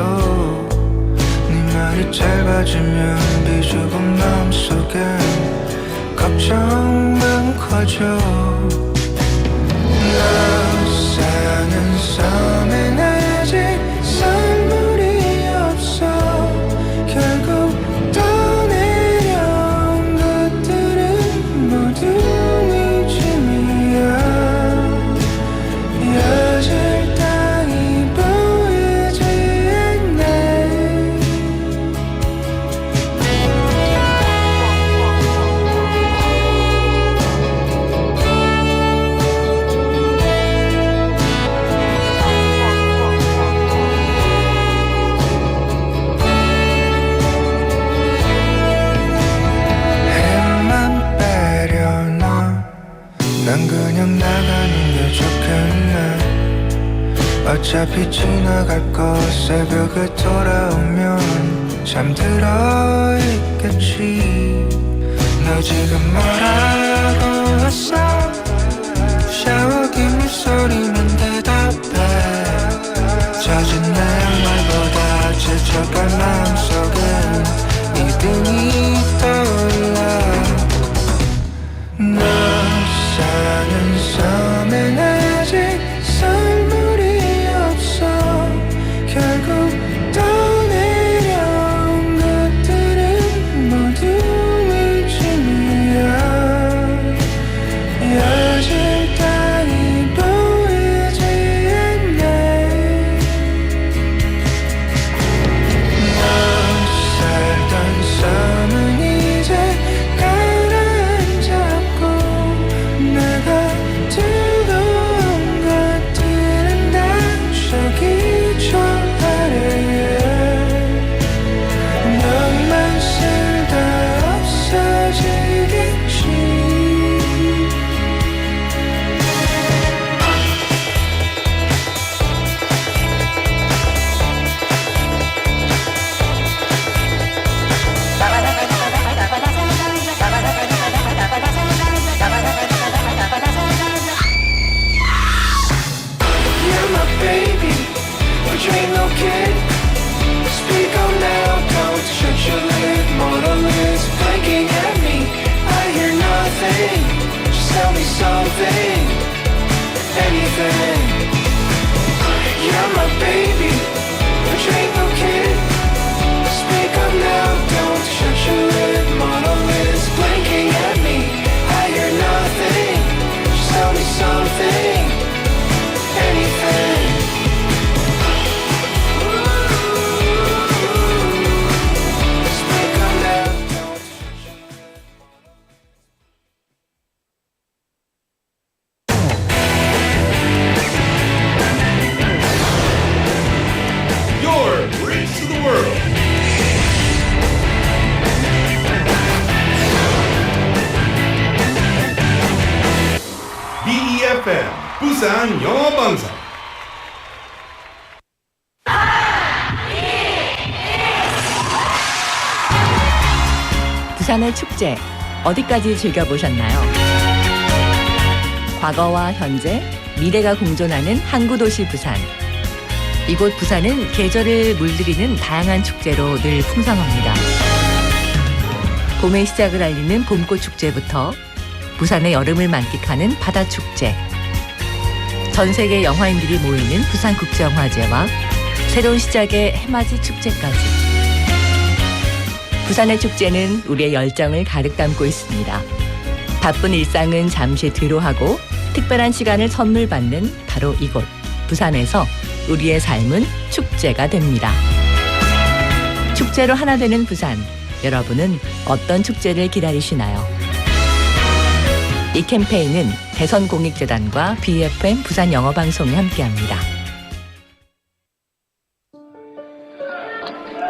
네 말이 짧아지면 비좁은 마음속엔 걱정만 커져 너 사는 섬엔 아직 선물이 없어 결국 떠내려온 것들은 모두 잊음이야 여질 땅이 보이지 않네 해만 빼려나 난 그냥 나가는 게 좋겠네 어차피 지나갈 거 새벽에 돌아오면 잠들어 있겠지 너 지금 뭐라고 했어 샤워기 물소리만 대답해 젖은 내 양말보다 지쳐간 마음속엔 이등이 떠올라 너 사는 섬엔 아직 선물이 없어 결국 떠내려온 것들은 모두 잊음이야 여질 땅이 보이지 않네 너 살던 섬은 이제 가라앉았고 내가 두고온 것들은 다 저기 저 아래에 너만 살다 없어지겠지 You're my baby, but you ain't no kid. Speak up now, don't shut your lid. Mortal is blinking at me. I hear nothing. Just tell me something, anything. You're my baby, but you ain't no kid. Speak up now, don't shut your lid. Mortal is blinking at me. I hear nothing. Just tell me something. Anything. Speak up now. Your bridge to the world. BEFM 부산 영어방송. 부산의 축제 어디까지 즐겨보셨나요? 과거와 현재, 미래가 공존하는 항구도시 부산. 이곳 부산은 계절을 물들이는 다양한 축제로 늘 풍성합니다. 봄의 시작을 알리는 봄꽃 축제부터 부산의 여름을 만끽하는 바다축제, 전 세계 영화인들이 모이는 부산국제영화제와 새로운 시작의 해맞이 축제까지. 부산의 축제는 우리의 열정을 가득 담고 있습니다. 바쁜 일상은 잠시 뒤로하고 특별한 시간을 선물 받는 바로 이곳 부산에서 우리의 삶은 축제가 됩니다. 축제로 하나 되는 부산. 여러분은 어떤 축제를 기다리시나요? 이 캠페인은 대선공익재단과 BFM 부산영어방송이 함께합니다.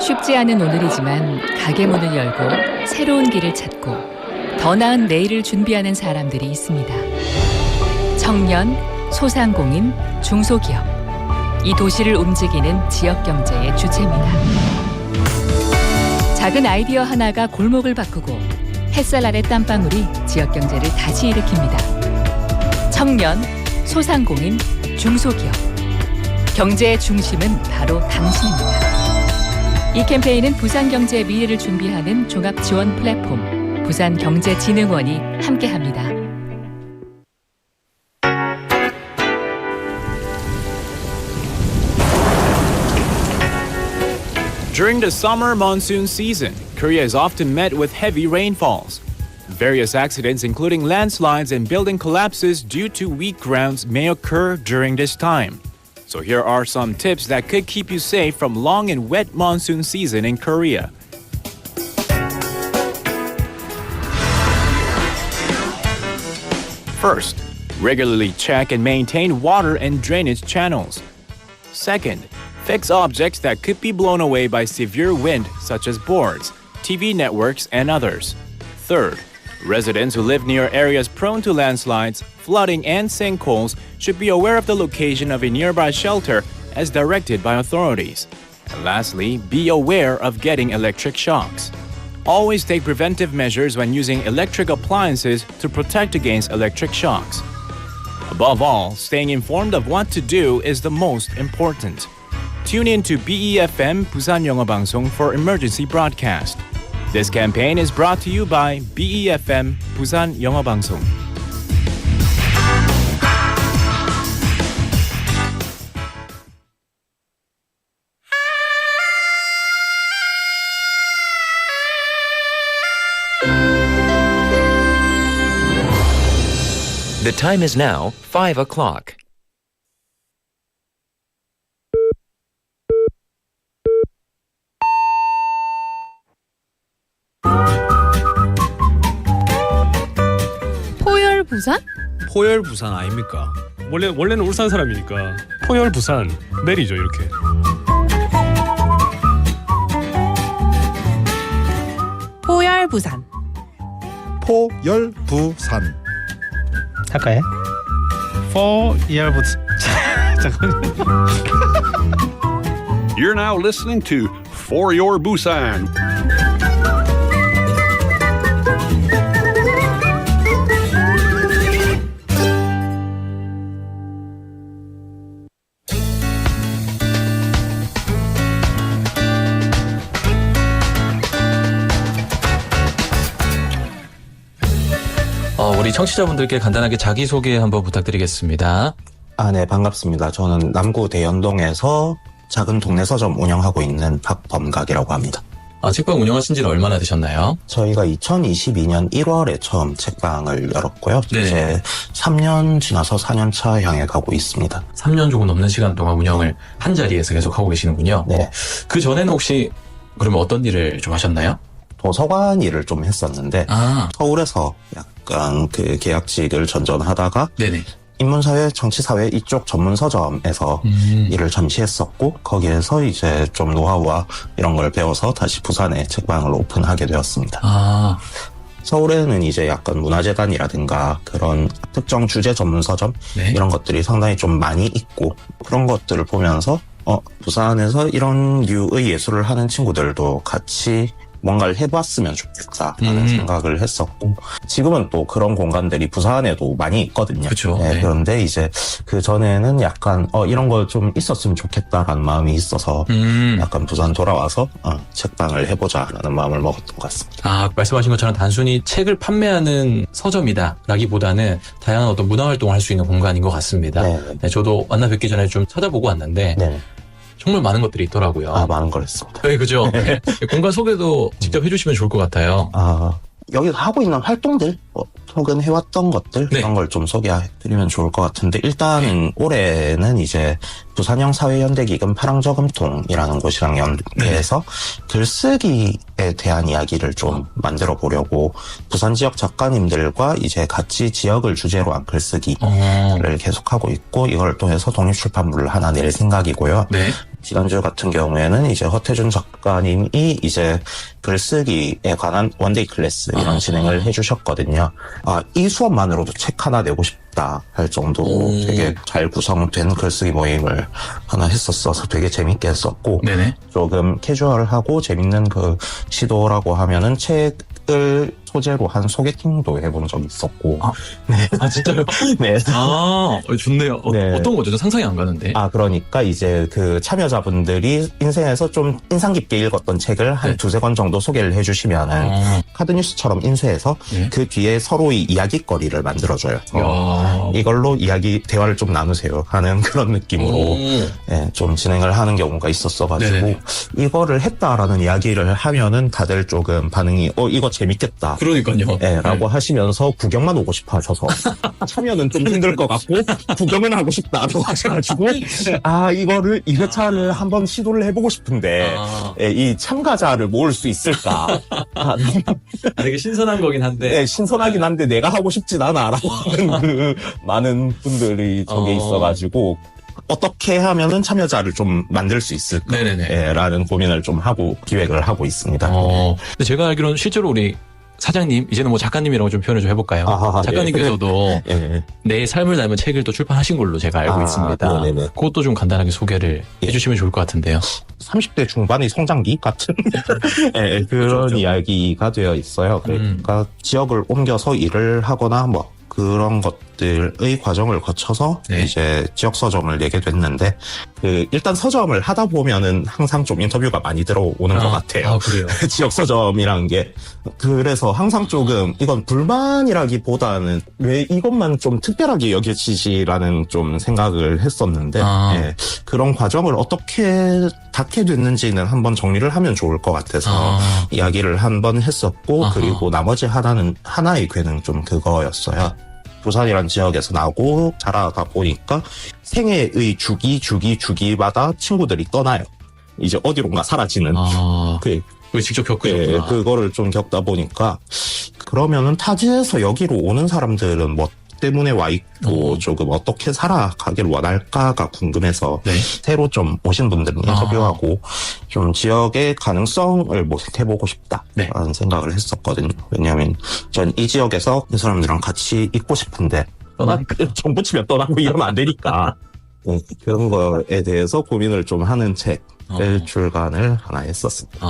쉽지 않은 오늘이지만 가게 문을 열고 새로운 길을 찾고 더 나은 내일을 준비하는 사람들이 있습니다. 청년, 소상공인, 중소기업. 이 도시를 움직이는 지역 경제의 주체입니다. 작은 아이디어 하나가 골목을 바꾸고 햇살 아래 땀방울이 지역 경제를 다시 일으킵니다. 청년, 소상공인, 중소기업. 경제의 중심은 바로 당신입니다. 이 캠페인은 부산 경제의 미래를 준비하는 종합 지원 플랫폼 부산경제진흥원이 함께합니다. During the summer monsoon season, Korea is often met with heavy rainfalls. Various accidents, including landslides and building collapses due to weak grounds, may occur during this time. So here are some tips that could keep you safe from long and wet monsoon season in Korea. First, regularly check and maintain water and drainage channels. Second, fix objects that could be blown away by severe wind, such as boards, TV networks, and others. Third, residents who live near areas prone to landslides, flooding, and sinkholes should be aware of the location of a nearby shelter as directed by authorities. And lastly, be aware of getting electric shocks. Always take preventive measures when using electric appliances to protect against electric shocks. Above all, staying informed of what to do is the most important. Tune in to BEFM 부산영어방송 for emergency broadcast. This campaign is brought to you by BEFM 부산영어방송. The time is now 5 o'clock. 포열 부산? 포열 부산 아닙니까? 원래는 울산 사람이니까 포열 부산 내리죠 이렇게. 포열 부산. 포열 부산. 할까요? 포열 부산. 잠깐만요. You're now listening to For Your Busan. 우리 청취자분들께 간단하게 자기소개 한번 부탁드리겠습니다. 네, 반갑습니다. 저는 남구 대연동에서 작은 동네 서점 운영하고 있는 박범각이라고 합니다. 책방 운영하신 지는 얼마나 되셨나요? 저희가 2022년 1월에 처음 책방을 열었고요. 네. 이제 3년 지나서 4년차 향해 가고 있습니다. 3년 조금 넘는 시간 동안 운영을 한 자리에서 계속 하고 계시는군요. 네. 그 전에는 혹시 그러면 어떤 일을 좀 하셨나요? 도서관 일을 좀 했었는데 서울에서 약간 그 계약직을 전전하다가 네네. 인문사회, 정치사회 이쪽 전문 서점에서 일을 잠시 했었고 거기에서 이제 좀 노하우와 이런 걸 배워서 다시 부산에 책방을 오픈하게 되었습니다. 서울에는 이제 약간 문화재단이라든가 그런 특정 주제 전문 서점 네. 이런 것들이 상당히 좀 많이 있고 그런 것들을 보면서 부산에서 이런 류의 예술을 하는 친구들도 같이 뭔가를 해봤으면 좋겠다라는 생각을 했었고 지금은 또 그런 공간들이 부산에도 많이 있거든요. 그렇죠. 네, 네. 그런데 이제 그 전에는 약간 이런 거 좀 있었으면 좋겠다라는 마음이 있어서 약간 부산 돌아와서 책방을 해보자라는 마음을 먹었던 것 같습니다. 말씀하신 것처럼 단순히 책을 판매하는 서점이다라기보다는 다양한 어떤 문화활동을 할 수 있는 공간인 것 같습니다. 네, 저도 만나 뵙기 전에 좀 찾아보고 왔는데 정말 많은 것들이 있더라고요. 많은 걸 했습니다. 네, 그죠. 네. 공간 소개도 직접 해주시면 좋을 것 같아요. 여기서 하고 있는 활동들, 혹은 해왔던 것들, 이런 걸 좀 소개해드리면 좋을 것 같은데, 일단은 올해는 이제 부산형 사회연대기금 파랑저금통이라는 곳이랑 연계해서 글쓰기에 대한 이야기를 좀 만들어 보려고 부산 지역 작가님들과 이제 같이 지역을 주제로 한 글쓰기를 계속하고 있고, 이걸 통해서 독립출판물을 하나 낼 생각이고요. 지난주 같은 경우에는 이제 허태준 작가님이 이제 글쓰기에 관한 원데이 클래스 이런 진행을 해주셨거든요. 이 수업만으로도 책 하나 내고 싶다 할 정도로 되게 잘 구성된 글쓰기 모임을 하나 했었어서 되게 재밌게 했었고, 조금 캐주얼하고 재밌는 그 시도라고 하면은 책을 소재로 한 소개팅도 해본 적이 있었고. 진짜요? 네. 좋네요. 어떤 거죠? 저 상상이 안 가는데. 그러니까 이제 그 참여자분들이 인생에서 좀 인상 깊게 읽었던 책을 한 두세 권 정도 소개를 해주시면은 카드뉴스처럼 인쇄해서 그 뒤에 서로의 이야기거리를 만들어줘요. 이걸로 대화를 좀 나누세요 하는 그런 느낌으로 좀 진행을 하는 경우가 있었어가지고, 이거를 했다라는 이야기를 하면은 다들 조금 반응이 이거 재밌겠다. 그러니까요. 라고 하시면서 구경만 오고 싶어 하셔서 참여는 좀 힘들 것 같고 구경은 하고 싶다고 하셔가지고 이거를 2회차를 한번 시도를 해보고 싶은데 이 참가자를 모을 수 있을까. 되게 신선한 거긴 한데. 신선하긴 한데 내가 하고 싶진 않아라고 하는 그 많은 분들이 저게 있어가지고 어떻게 하면은 참여자를 좀 만들 수 있을까 라는 고민을 좀 하고 기획을 하고 있습니다. 근데 제가 알기로는 실제로 우리 사장님, 이제는 뭐 작가님이라고 좀 표현을 좀 해볼까요? 작가님께서도 내 삶을 담은 책을 또 출판하신 걸로 제가 알고 있습니다. 그것도 좀 간단하게 소개를 해주시면 좋을 것 같은데요. 30대 중반의 성장기 같은 그런 이야기가 되어 있어요. 그러니까 지역을 옮겨서 일을 하거나 뭐 그런 것들의 과정을 거쳐서 이제 지역 서점을 내게 됐는데, 일단 서점을 하다 보면은 항상 좀 인터뷰가 많이 들어오는 것 같아요. 그래요? 지역 서점이란 게. 그래서 항상 조금 이건 불만이라기보다는 왜 이것만 좀 특별하게 여겨지지라는 좀 생각을 했었는데, 그런 과정을 어떻게 닿게 됐는지는 한번 정리를 하면 좋을 것 같아서 이야기를 한번 했었고, 그리고 나머지 하나의 괴는 좀 그거였어요. 부산이란 지역에서 나고 자라다 보니까 생애의 주기마다 친구들이 떠나요. 이제 어디론가 사라지는. 그걸 직접 겪으셨구나. 그거를 좀 겪다 보니까, 그러면은 타지에서 여기로 오는 사람들은 뭐 때문에 와 있고 조금 어떻게 살아가길 원할까가 궁금해서 새로 좀 오신 분들은 인터뷰하고 좀 지역의 가능성을 모색해보고 싶다라는 생각을 했었거든요. 왜냐하면 전 이 지역에서 이 사람들이랑 같이 있고 싶은데 정부 치면 떠나고 이러면 안 되니까 그런 거에 대해서 고민을 좀 하는 책을 출간을 하나 했었습니다.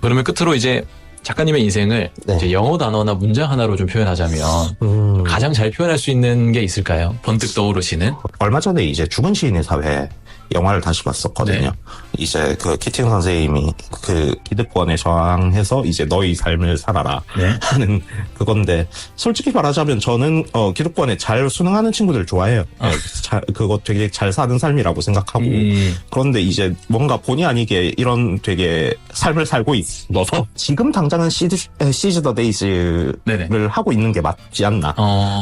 그러면 끝으로 이제 작가님의 인생을 이제 영어 단어나 문장 하나로 좀 표현하자면 가장 잘 표현할 수 있는 게 있을까요? 번뜩 떠오르시는? 얼마 전에 이제 죽은 시인의 사회 영화를 다시 봤었거든요. 이제 그 키팅 선생님이 그 기득권에 저항해서 이제 너희 삶을 살아라 하는 그건데, 솔직히 말하자면 저는 기득권에 잘 순응하는 친구들 좋아해요. 그거 되게 잘 사는 삶이라고 생각하고, 그런데 이제 뭔가 본의 아니게 이런 되게 삶을 살고 있어서 지금 당장은 시즈 더 데이즈를 하고 있는 게 맞지 않나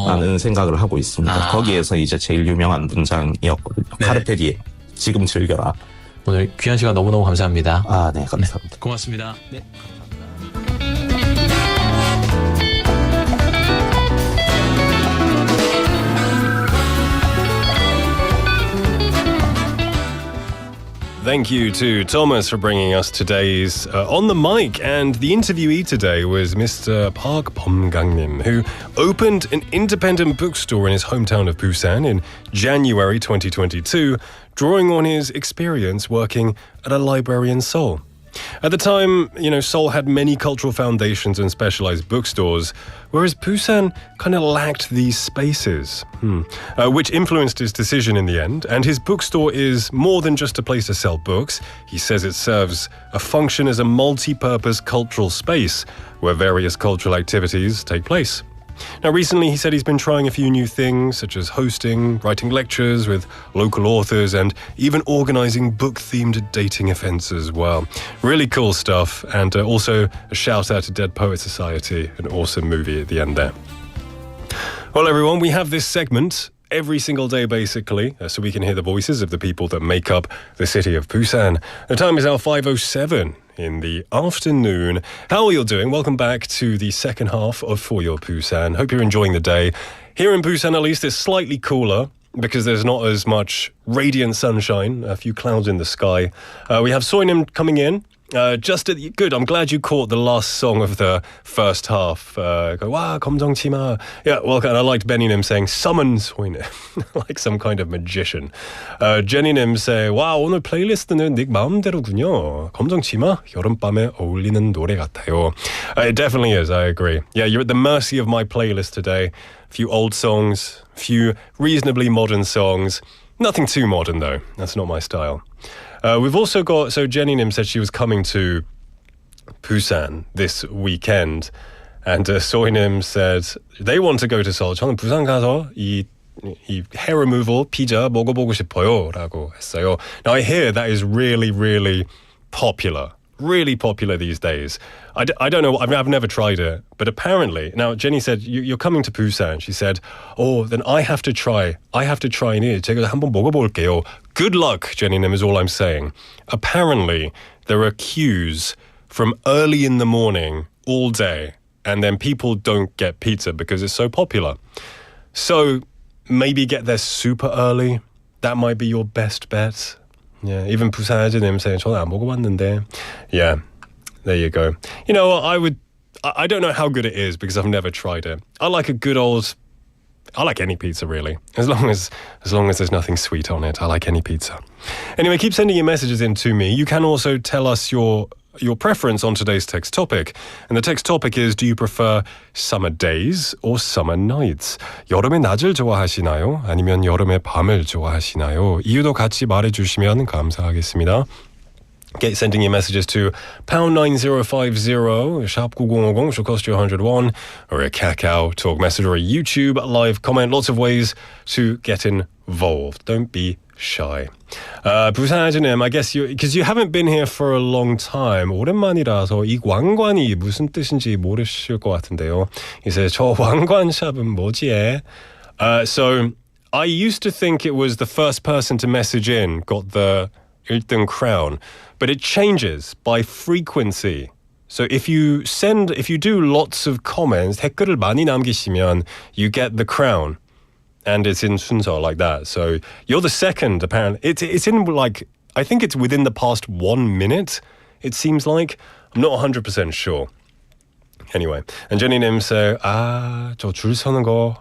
라는 생각을 하고 있습니다. 거기에서 이제 제일 유명한 문장이었거든요. 카르페 디엠. 지금 즐겨라. 오늘 귀한 시간 너무너무 감사합니다. 네, 감사합니다. 고맙습니다. Thank you to Thomas for bringing us today's On the Mic, and the interviewee today was Mr. Park Bomgang-nim, who opened an independent bookstore in his hometown of Busan in January 2022, drawing on his experience working at a library in Seoul. At the time, Seoul had many cultural foundations and specialized bookstores, whereas Busan kind of lacked these spaces, which influenced his decision in the end. And his bookstore is more than just a place to sell books. He says it serves a function as a multi-purpose cultural space where various cultural activities take place. Now, recently he said he's been trying a few new things, such as hosting, writing lectures with local authors, and even organising book-themed dating events as well. Really cool stuff, and also a shout out to Dead Poets Society, an awesome movie at the end there. Well, everyone, we have this segment every single day, basically, so we can hear the voices of the people that make up the city of Busan. The time is now 5:07 in the afternoon. How are you doing? Welcome back to the second half of For Your Busan. Hope you're enjoying the day. Here in Busan, at least, it's slightly cooler because there's not as much radiant sunshine, a few clouds in the sky. We have Soinim coming in. Good. I'm glad you caught the last song of the first half. Wow, 검정치마. Yeah, well, and I liked Benny Nim saying summon Soinim, like some kind of magician. Jenny Nim say, wow, 오늘 플레이리스트는 닉 마음대로군요. 검정치마 여름밤에 어울리는 노래 같아요. It definitely is. I agree. Yeah, you're at the mercy of my playlist today. A few old songs, a few reasonably modern songs. Nothing too modern though. That's not my style. We've also got, so Jenny Nim said she was coming to Busan this weekend, and Soy Nim said they want to go to Seoul. 저는 부산 가서 이 hair removal 피자 먹어보고 싶어요 라고 했어요. Now I hear that is really, really popular. Really popular these days. I don't know, I've never tried it, but apparently, now Jenny said, you're coming to Busan. She said, oh, then I have to try it. 제가 한번 먹어볼게요. Good luck, Jenny Nim, is all I'm saying. Apparently, there are queues from early in the morning all day, and then people don't get pizza because it's so popular. So maybe get there super early. That might be your best bet. Yeah, even 부산님 saying 저는 안 먹어봤는데. Yeah, there you go. You know what, I don't know how good it is because I've never tried it. I like any pizza really. As long as there's nothing sweet on it, I like any pizza. Anyway, keep sending your messages in to me. You can also tell us your preference on today's text topic. And the text topic is, do you prefer summer days or summer nights? 여름의 낮을 좋아하시나요? 아니면 여름의 밤을 좋아하시나요? 이유도 같이 말해주시면 감사하겠습니다. Get sending your messages to pound 9050 sharp 9050 should cost you 101, or a Kakao talk message or a YouTube live comment. Lots of ways to get involved. Don't be shy. 부산아주님, I guess because you haven't been here for a long time. 오랜만이라서 이 왕관이 무슨 뜻인지 모르실 것 같은데요. He says, 저 왕관샵은 뭐지? So I used to think it was the first person to message in got the 1등 crown, but it changes by frequency. So if you do lots of comments, 댓글을 많이 남기시면 you get the crown. And it's in 순서 like that. So you're the second, apparently. It's in like, I think it's within the past 1 minute, it seems like. I'm not 100% sure. Anyway, and Jenny Nim say, 저 줄 서는 거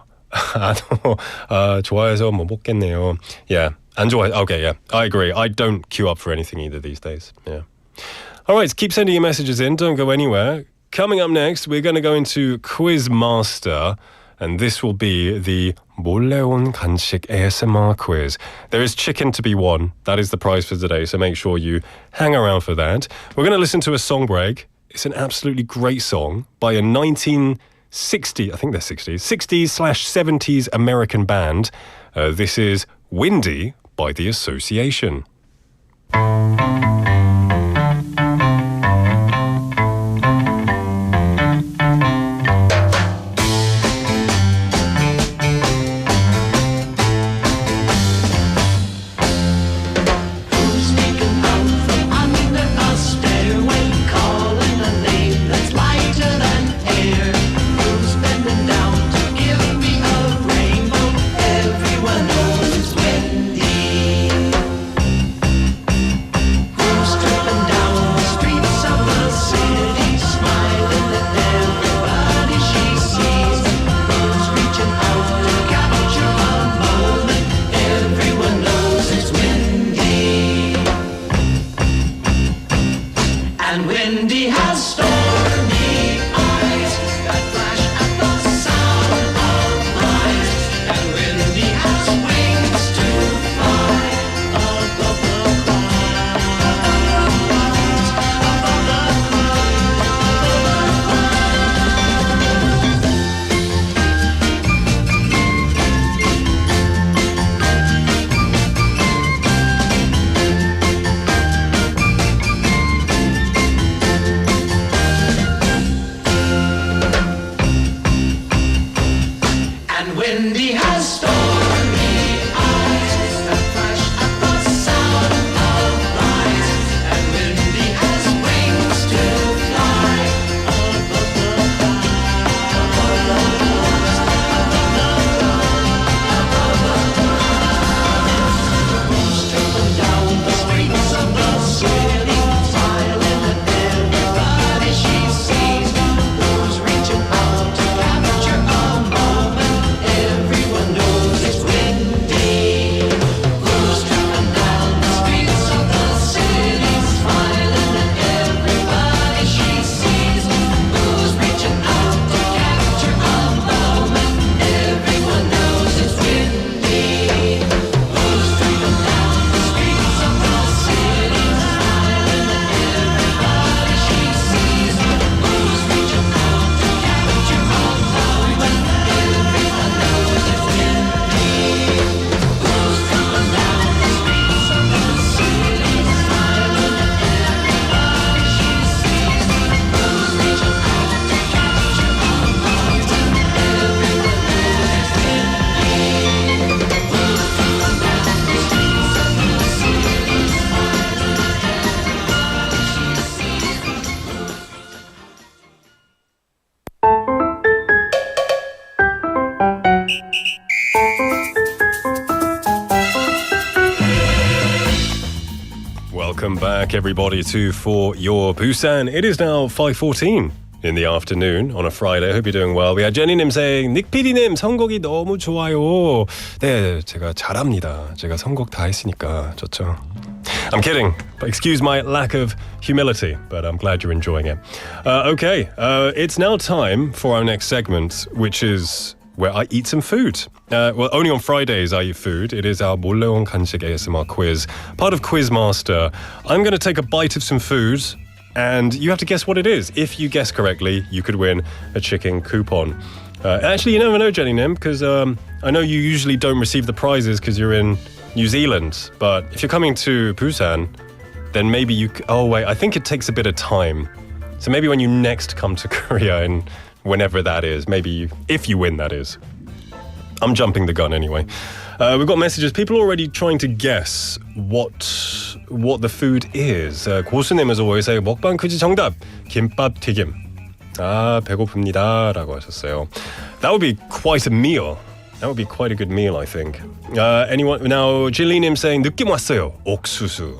좋아해서 못 먹겠네요. Yeah, 안 좋아해. Okay, yeah, I agree. I don't queue up for anything either these days. Yeah. All right, keep sending your messages in. Don't go anywhere. Coming up next, we're going to go into Quiz Master. And this will be the 몰래 온 간식 ASMR quiz. There is chicken to be won. That is the prize for today, so make sure you hang around for that. We're going to listen to a song break. It's an absolutely great song by a 1960, I think they're 60s/70s American band. This is Windy by The Association. Everyone knows it's windy. Welcome back, everybody, to For Your Busan. It is now 5:14 in the afternoon on a Friday. I hope you're doing well. We had Jenny님 saying, 닉 PD님 선곡이 너무 좋아요. 네, 제가 잘합니다. 제가 선곡 다 했으니까 좋죠. I'm kidding. Excuse my lack of humility, but I'm glad you're enjoying it. Okay, it's now time for our next segment, which is where I eat some food. Well, only on Fridays I eat food. It is our 몰래온 간식 ASMR quiz. Part of Quizmaster. I'm going to take a bite of some food, and you have to guess what it is. If you guess correctly, you could win a chicken coupon. Actually, you never know, Jenny Nim, because I know you usually don't receive the prizes because you're in New Zealand. But if you're coming to Busan, then maybe you... Oh, wait, I think it takes a bit of time. So maybe when you next come to Korea and whenever that is, maybe if you win, that is. I'm jumping the gun anyway. We've got messages. People are already trying to guess what the food is. 고수님 as always say 먹방 퀴즈 정답 김밥 튀김. 아 배고픕니다 라고 하셨어요. That would be quite a meal. That would be quite a good meal, I think. Anyone now? Jillinim saying 느낌 왔어요. 옥수수.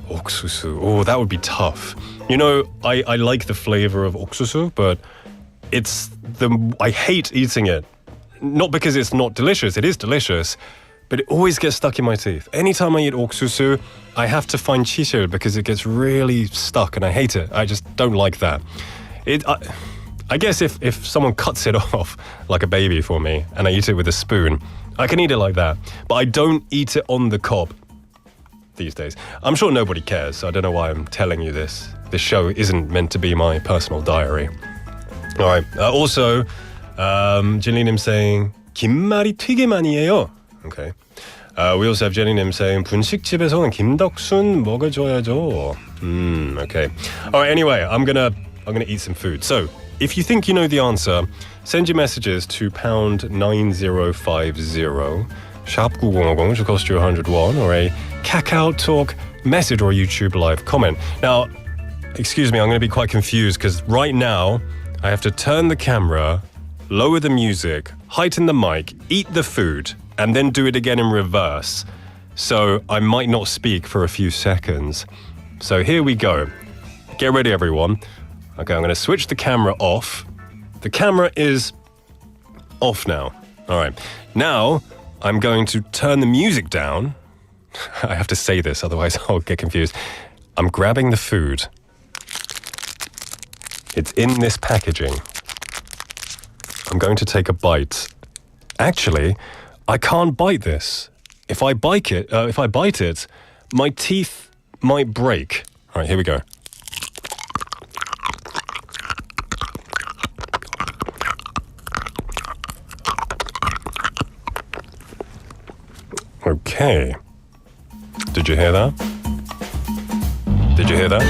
옥수수. Oh, that would be tough. You know, I like the flavor of 옥수수, but I hate eating it. Not because it's not delicious, it is delicious, but it always gets stuck in my teeth. Anytime I eat 옥수수, I have to find chisil because it gets really stuck and I hate it. I just don't like that. I guess if someone cuts it off like a baby for me and I eat it with a spoon, I can eat it like that. But I don't eat it on the cob these days. I'm sure nobody cares, so I don't know why I'm telling you this. This show isn't meant to be my personal diary. All right. Also, Jenny님 saying 김말이 튀김 아니에요. Okay. We also have Jenny님 saying 분식집에서는 김덕순 먹어줘야죠. Okay. All right. Anyway, I'm gonna eat some food. So if you think you know the answer, send your messages to #9050 sharp 9050, which will cost you 101, or a Kakao Talk message or a YouTube live comment. Now, excuse me, I'm going to be quite confused because right now I have to turn the camera, lower the music, heighten the mic, eat the food, and then do it again in reverse. So I might not speak for a few seconds. So here we go. Get ready, everyone. Okay, I'm going to switch the camera off. The camera is off now. All right. Now I'm going to turn the music down. I have to say this, otherwise I'll get confused. I'm grabbing the food. It's in this packaging. I'm going to take a bite. Actually, I can't bite this. If I bite it, my teeth might break. All right, here we go. Okay. Did you hear that? Did you hear that?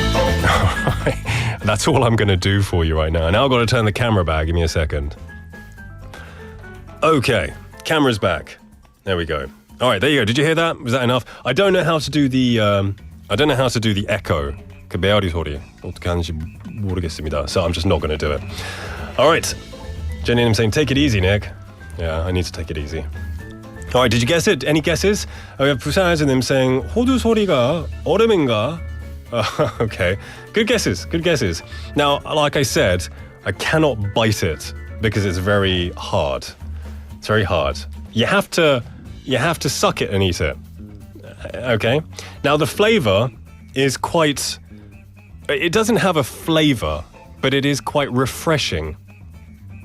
That's all I'm going to do for you right now. Now I've got to turn the camera back. Give me a second. Okay, camera's back. There we go. All right, there you go. Did you hear that? Was that enough? I don't know how to do the echo. 그 메아리 소리 어떻게 하는지 모르겠습니다. So I'm just not going to do it. All right. Jenny saying, take it easy, Nick. Yeah, I need to take it easy. All right, did you guess it? Any guesses? We have 부산에서님 saying, 호두 소리가 얼음인가? Okay, good guesses. Now, like I said, I cannot bite it because it's very hard. It's very hard. You have to suck it and eat it. Okay? Now, the flavor is quite... It doesn't have a flavor, but it is quite refreshing.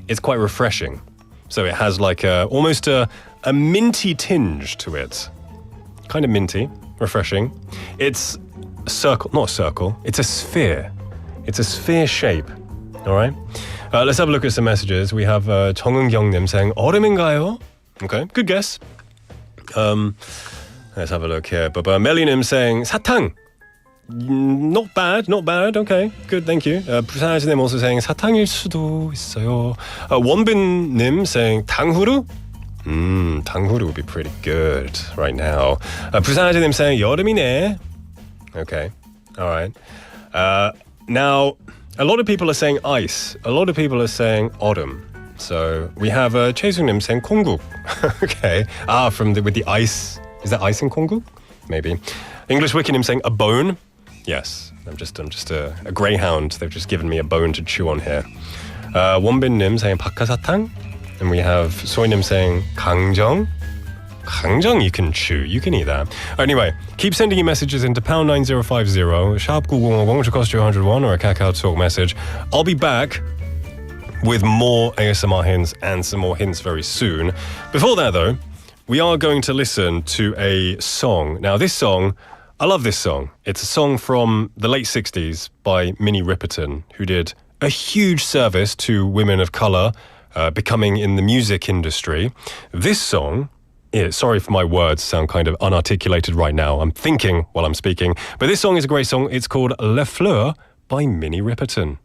It's quite refreshing. So it has like almost a minty tinge to it. Kind of minty, refreshing. It's not a circle, it's a sphere. It's a sphere shape. All right? Let's have a look at some messages. We have 정은경님 saying, 얼음인가요? Okay, good guess. Let's have a look here. But Melly님 saying, 사탕. Not bad. Okay, good, thank you. 부산에서님 also saying, 사탕일 수도 있어요. 원빈님 saying, 당후루? 당후루 would be pretty good right now. 부산에서님 saying, 여름이네. Okay, all right. Now, a lot of people are saying ice. A lot of people are saying autumn. So we have 최승님 saying 콩국. Okay. With the ice. Is that ice in 콩국? Maybe. English Wikinim saying a bone. Yes, I'm just a greyhound. They've just given me a bone to chew on here. 원빈님 saying 박하사탕, and we have 소희님 saying 강정. 강정 you can chew, you can eat that. Anyway, keep sending your messages into pound 9050 sharp 9050, which will cost you 101, or a Kakao Talk message. I'll be back with more ASMR hints and some more hints very soon. Before that though, we are going to listen to a song. Now this song, I love this song. It's a song from the late 60s by Minnie Riperton, who did a huge service to women of colour becoming in the music industry. This song, sorry for my words, sound kind of unarticulated right now. I'm thinking while I'm speaking. But this song is a great song. It's called Les Fleurs by Minnie Riperton.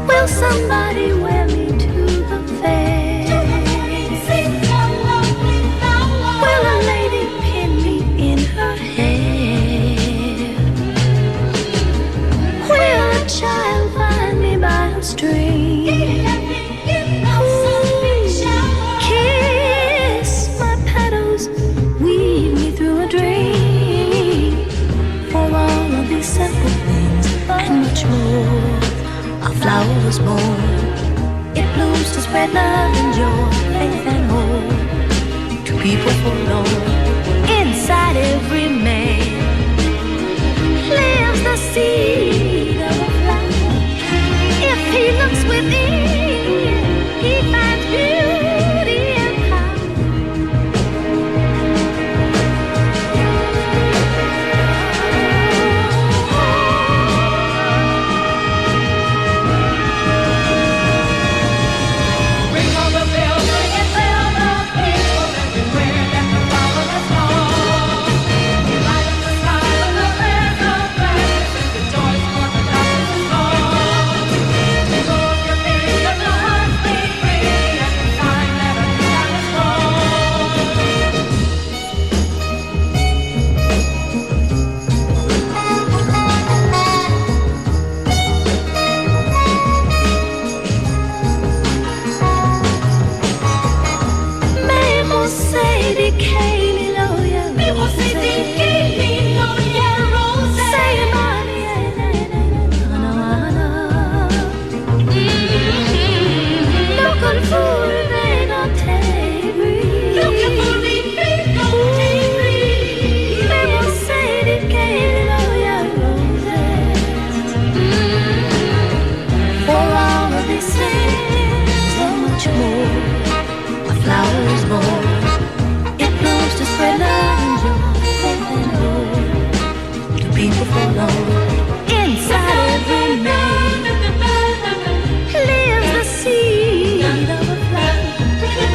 Will somebody wear me to the fair? Will a lady pin me in her hair? Will a child find me by a string? Kiss my petals, weave me through a dream. For all of these simple things and much more, a flower was born. It blooms to spread love and joy, faith and hope to people forlorn. Inside every man lives the seed of a flower. If he looks within, he finds beauty and Ring on the bell, ring it bell, the people everywhere that the flower has gone. You light up the sky with the flares of gladness, the joys for the darkness is gone. Take off your fears, let your hearts be free, and the sign that a new time is Mais mon say di Kaylee Loya, mais mon say di Kaylee Loya Rose, say looking for a rain on Tabry, looking for a rain on Tabry. Mais mon say di Kaylee Loya Rose, for all of these things and much more, a flower is born. It blooms to spread love and joy, faith and hope to people forlorn. Inside every man lives the seed of a flower. If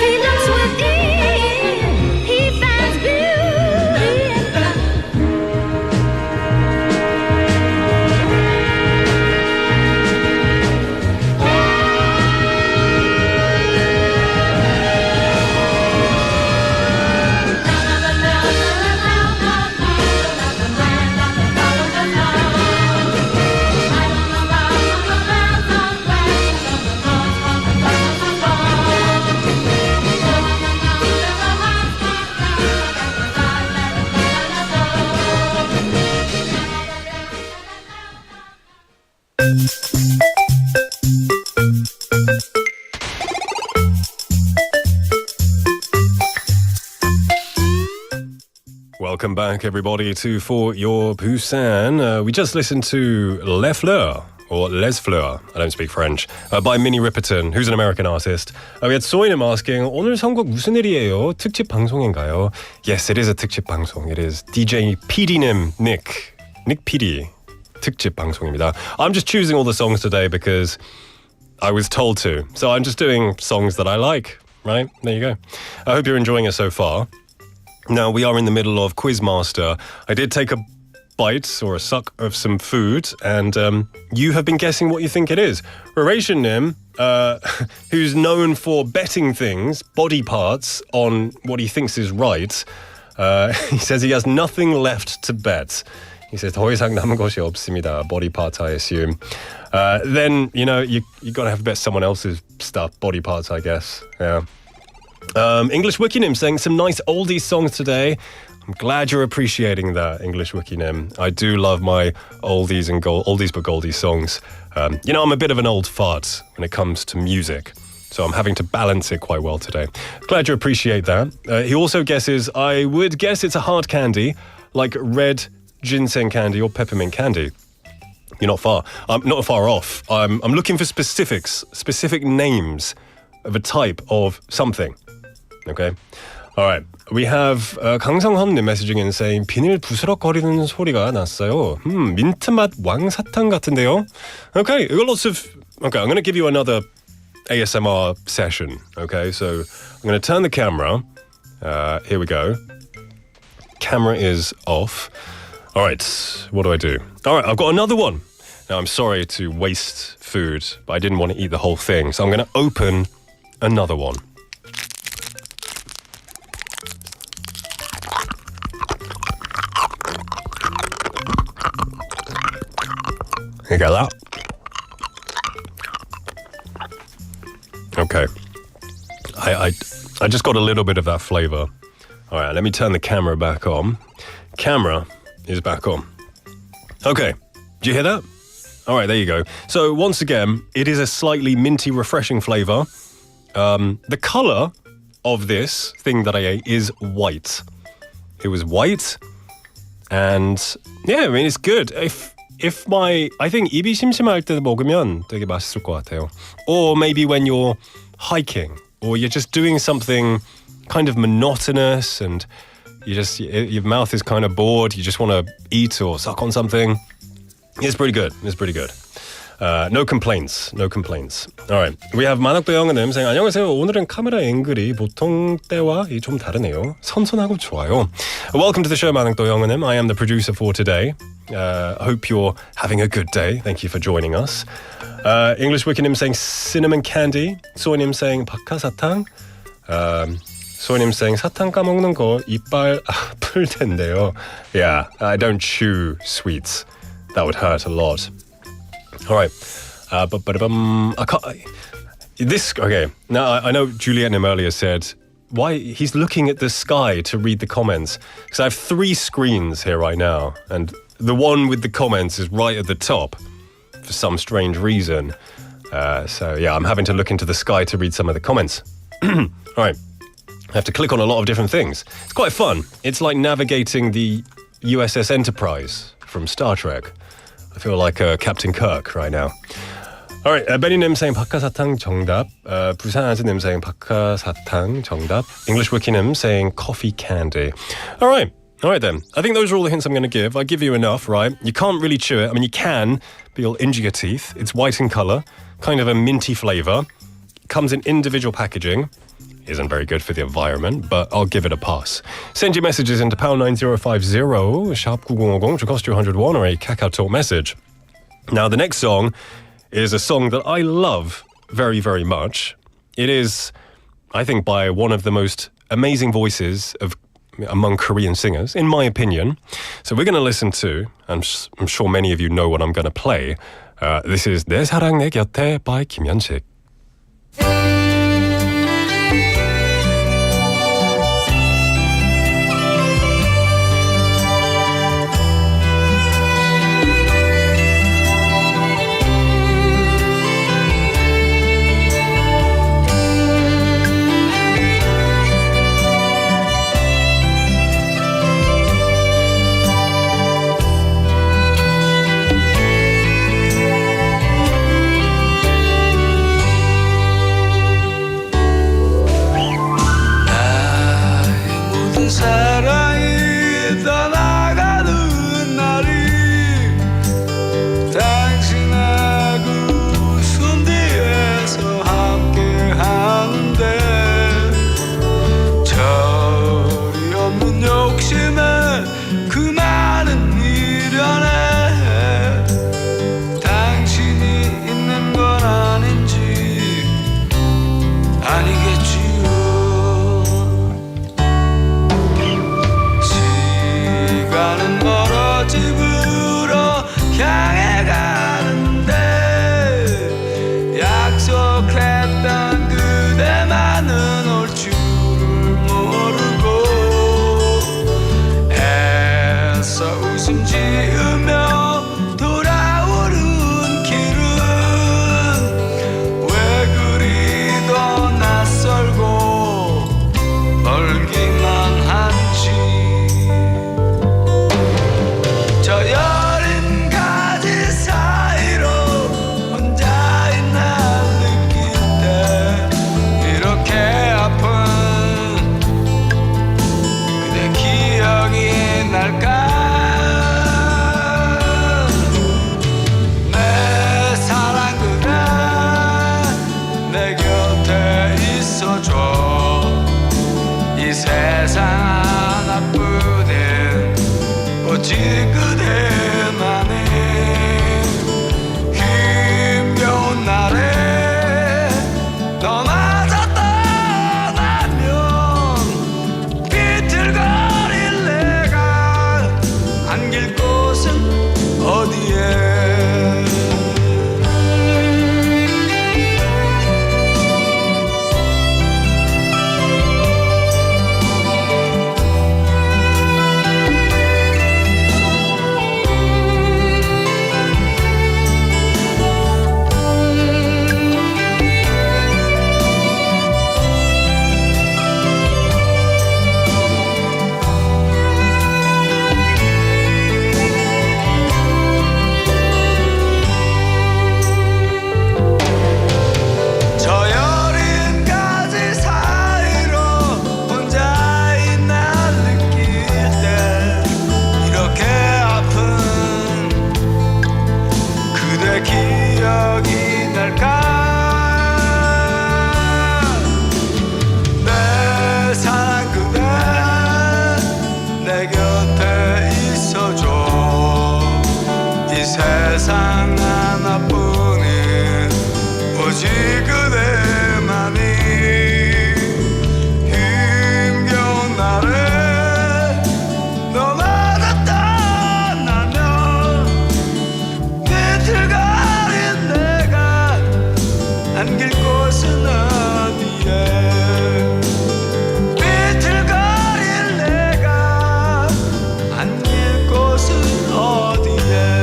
he looks within, he finds beauty and power. Welcome back, everybody, to For Your Busan. We just listened to Les Fleurs, or Les Fleurs, I don't speak French, by Minnie Riperton, who's an American artist. We had 소희님 asking, 오늘 선곡 무슨 일이에요? 특집 방송인가요? Yes, it is a 특집 방송. It is DJ PD님, Nick PD, 특집 방송입니다. I'm just choosing all the songs today because I was told to. So I'm just doing songs that I like, right? There you go. I hope you're enjoying it so far. Now, we are in the middle of Quizmaster. I did take a bite or a suck of some food, and you have been guessing what you think it is. Raratianim, who's known for betting things, body parts, on what he thinks is right, he says he has nothing left to bet. He says 더 이상 남은 것이 없습니다. Body parts, I assume. Then you got to have a bit of someone else's stuff. Body parts, I guess. Yeah. English Wikinim saying some nice oldies songs today. I'm glad you're appreciating that, English Wikinim. I do love my oldies but goldies songs. I'm a bit of an old fart when it comes to music, so I'm having to balance it quite well today. Glad you appreciate that. He also guesses, I would guess it's a hard candy, like red ginseng candy or peppermint candy. You're not far. I'm not far off. I'm looking for specific names of a type of something. Okay? All right. We have 강성헌님 messaging in saying 비닐 부스럭거리는 소리가 났어요. 민트맛 왕사탕 같은데요. Okay, we got lots of. Okay, I'm going to give you another ASMR session. Okay, so I'm going to turn the camera. Here we go. Camera is off. All right, what do I do? All right, I've got another one. Now, I'm sorry to waste food, but I didn't want to eat the whole thing, so I'm going to open another one. You get that? Okay. I just got a little bit of that flavor. All right, let me turn the camera back on. Camera is back on. Okay, do you hear that? All right, there you go. So once again, it is a slightly minty, refreshing flavor. The color of this thing that I ate is white. It was white, and yeah, I mean, it's good. I think 입이 심심할 때 먹으면 되게 맛있을 것 같아요. Or maybe when you're hiking, or you're just doing something kind of monotonous, and your mouth is kind of bored, you just want to eat or suck on something. It's pretty good. No complaints. Alright, we have 만학도 영어님 saying 안녕하세요. 오늘은 카메라 앵글이 보통 때와 좀 다르네요. 선선하고 좋아요. Welcome to the show, 만학도 영어님. I am the producer for today. Hope you're having a good day. Thank you for joining us. English Wikinim saying cinnamon candy. 소희님 saying 박하사탕. 소희님 saying 사탕 까먹는 거 이빨 아플 텐데요. Yeah, I don't chew sweets. That would hurt a lot. All right. Okay. Now, I know Juliet Nim earlier said why he's looking at the sky to read the comments. Because I have 3 screens here right now. And the one with the comments is right at the top for some strange reason. So, yeah, I'm having to look into the sky to read some of the comments. All right. I have to click on a lot of different things. It's quite fun. It's like navigating the USS Enterprise from Star Trek. I feel like Captain Kirk right now. All right, Benny님 saying 박하사탕 정답. 부산아즈님 saying 박하사탕 정답. English Wikinim saying coffee candy. All right then. I think those are all the hints I'm going to give. I give you enough, right? You can't really chew it. I mean, you can, but you'll injure your teeth. It's white in color, kind of a minty flavor. Comes in individual packaging. Isn't very good for the environment, but I'll give it a pass. Send your messages into #9050 sharp 9050 to cost you 101 or a Kakao Talk message. Now, the next song is a song that I love very, very much. It is, I think, by one of the most amazing voices among Korean singers, in my opinion. So we're going to listen to, I'm sure many of you know what I'm going to play. This is 내 사랑 내 곁에 by 김현식. 세상 하나뿐인 오직 그대만의 힘겨운 날에 너마저 떠나면 비틀거릴 내가 안길 곳은 어디에 세상 하나뿐인 오직 그대만이 힘겨운 날에 너마저 떠나면 비틀거린 내가 안길 곳은 어디에 비틀거릴 내가 안길 곳은 어디에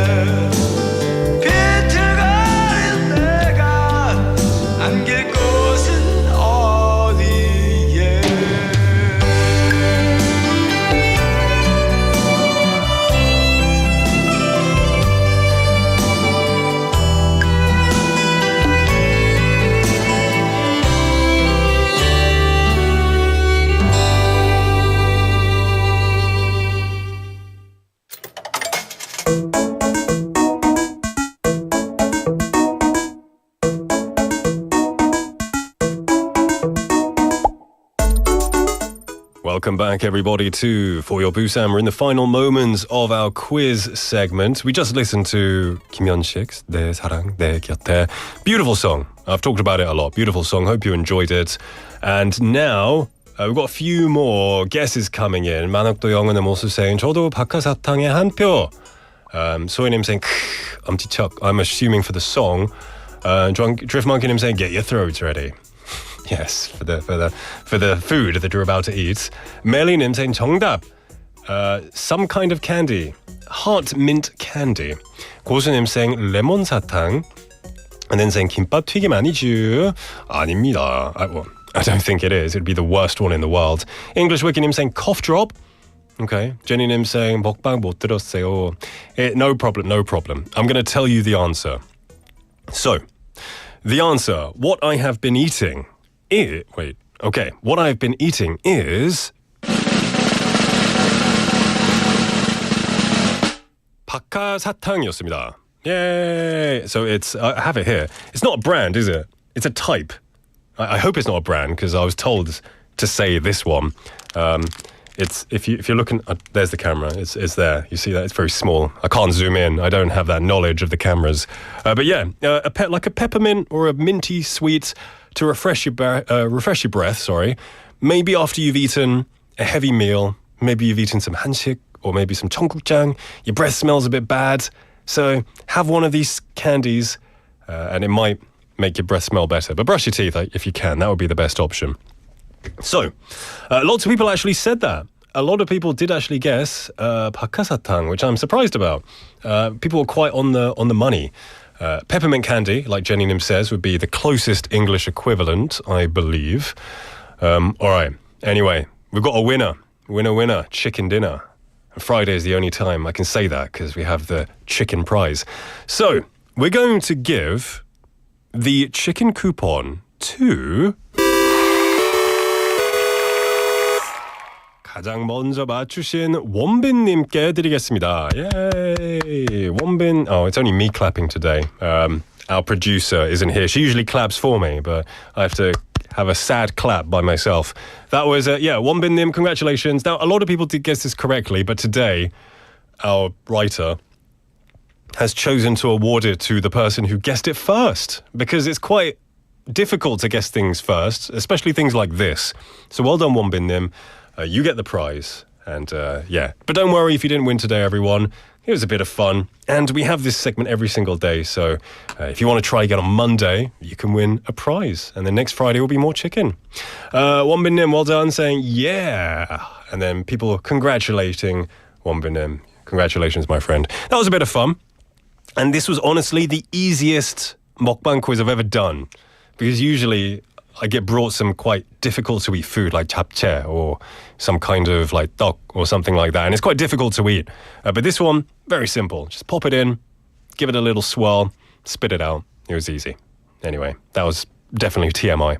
Welcome back, everybody, to For Your Busan. We're in the final moments of our quiz segment. We just listened to Kim Hyun-sik's 내 사랑, 내 곁에. Beautiful song. I've talked about it a lot. Beautiful song. Hope you enjoyed it. And now, we've got a few more guesses coming in. 만학도 영어는 모습 saying 저도 박하사탕에 한 표. 소희님 saying 엄지척. I'm assuming for the song. Drift Monkey님 saying get your throats ready. Yes, for the food that you're about to eat. 멜리님 saying 정답. Some kind of candy. Heart mint candy. 고수님 saying 레몬 사탕. And then saying 김밥 튀김 아니죠? 아닙니다. I don't think it is. It'd be the worst one in the world. English Wiki님 saying cough drop. Okay. Jenny님 saying 먹방 못 들었어요. No problem. I'm going to tell you the answer. So, the answer, what I have been eating what I've been eating is 박하사탕이었습니다. Yay! So I have it here. It's not a brand, is it? It's a type. I hope it's not a brand because I was told to say this one. It's if you're looking, there's the camera. It's there. You see that? It's very small. I can't zoom in. I don't have that knowledge of the cameras. But yeah, like a peppermint or a minty sweet to refresh your breath. Sorry, maybe after you've eaten a heavy meal, maybe you've eaten some 한식 or maybe some 청국장. Your breath smells a bit bad, so have one of these candies, and it might make your breath smell better. But brush your teeth if you can. That would be the best option. So, lots of people actually said that. A lot of people did actually guess 박하사탕, which I'm surprised about. People were quite on the money. Peppermint candy, like Jenny Nim says, would be the closest English equivalent, I believe. All right. Anyway, we've got a winner. Winner. Chicken dinner. Friday is the only time I can say that because we have the chicken prize. So, we're going to give the chicken coupon to 가장 먼저 맞추신 원빈님께 드리겠습니다. Yay! 원빈, it's only me clapping today. Our producer isn't here. She usually claps for me, but I have to have a sad clap by myself. That was, 원빈님, congratulations. Now, a lot of people did guess this correctly, but today, our writer has chosen to award it to the person who guessed it first, because it's quite difficult to guess things first, especially things like this. So well done, 원빈님. You get the prize. And but don't worry if you didn't win today, everyone. It was a bit of fun. And we have this segment every single day. So if you want to try again on Monday, you can win a prize. And then next Friday will be more chicken. 원빈님, well done, saying, yeah. And then people congratulating 원빈님. Congratulations, my friend. That was a bit of fun. And this was honestly the easiest mukbang quiz I've ever done. Because usually I get brought some quite difficult to eat food like japchae or some kind of like tteok or something like that. And it's quite difficult to eat. But this one, very simple. Just pop it in, give it a little swirl, spit it out. It was easy. Anyway, that was definitely TMI.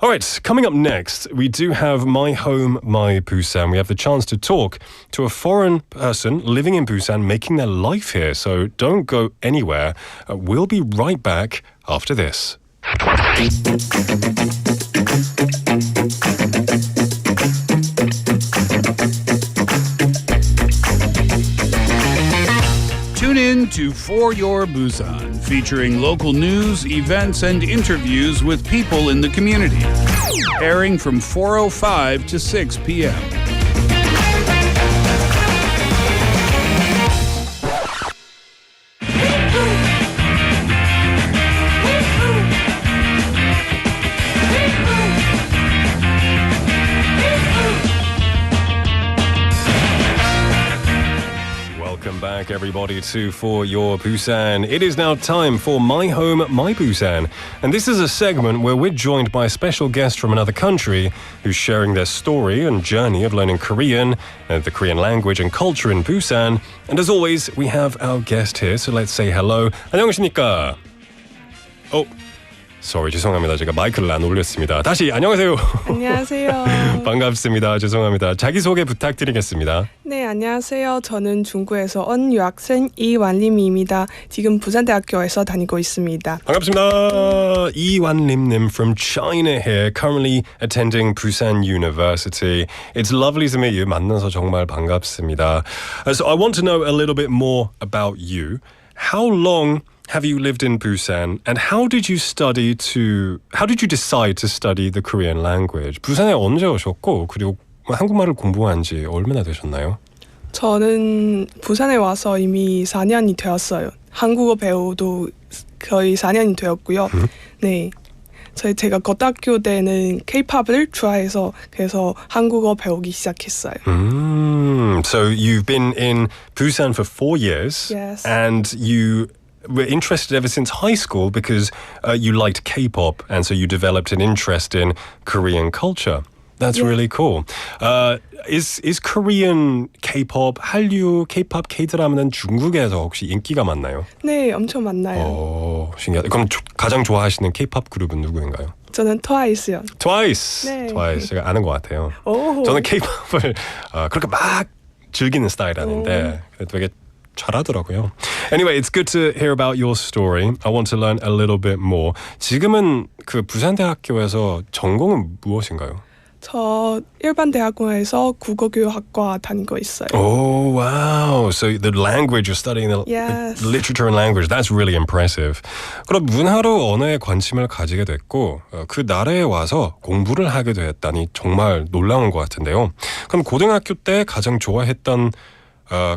All right, coming up next, we do have My Home, My Busan. We have the chance to talk to a foreign person living in Busan, making their life here. So don't go anywhere. We'll be right back after this. Tune in to For Your Busan, featuring local news, events, and interviews with people in the community. Airing from 4:05 to 6 p.m. Back everybody to For Your Busan. It is now time for My Home, My Busan. And this is a segment where we're joined by a special guest from another country who's sharing their story and journey of learning Korean and the Korean language and culture in Busan. And as always, we have our guest here, so let's say hello. 안녕하십니까? Sorry, 죄송합니다. 제가 마이크를 안 올렸습니다. 다시 안녕하세요. 안녕하세요. 반갑습니다. 죄송합니다. 자기소개 부탁드리겠습니다. 네, 안녕하세요. 저는 중국에서 온 유학생 이완림입니다. 지금 부산대학교에서 다니고 있습니다. 반갑습니다. 이완림님 from China here, currently attending Busan University. It's lovely to meet you. 만나서 정말 반갑습니다. So I want to know a little bit more about you. How long have you lived in Busan, and how did you decide to study the Korean language? 부산에 언제 오셨고, 그리고 한국말을 공부한 지 얼마나 되셨나요? 저는 부산에 와서 이미 4년이 되었어요. 한국어 배우도 거의 4년이 되었고요. 네. 제가 고등학교 때는 K-팝을 좋아해서 그래서 한국어 배우기 시작했어요. So you've been in Busan for 4 years, yes. And you were interested ever since high school because you liked K-pop, and so you developed an interest in Korean culture. That's really cool. Is Korean K-pop, 한류 K-pop, K-드라마는 중국에서 혹시 인기가 많나요? 네, 엄청 많나요. 신기하다. 그럼 가장 좋아하시는 K-pop 그룹은 누구인가요? 저는 트와이스요. 트와이스. 네. 트와이스. 제가 아는 것 같아요. 오. 저는 K-pop을 그렇게 막 즐기는 스타일 아닌데 되게 잘하더라고요. Anyway, it's good to hear about your story. I want to learn a little bit more. 지금은 그 부산대학교에서 전공은 무엇인가요? 저 일반 대학원에서 국어교육학과 다니고 있어요. Oh, wow. So the language, you're studying the Yes. literature and language. That's really impressive. 그럼 문화로 언어에 관심을 가지게 됐고 그 나라에 와서 공부를 하게 됐다니 정말 놀라운 것 같은데요. 그럼 고등학교 때 가장 좋아했던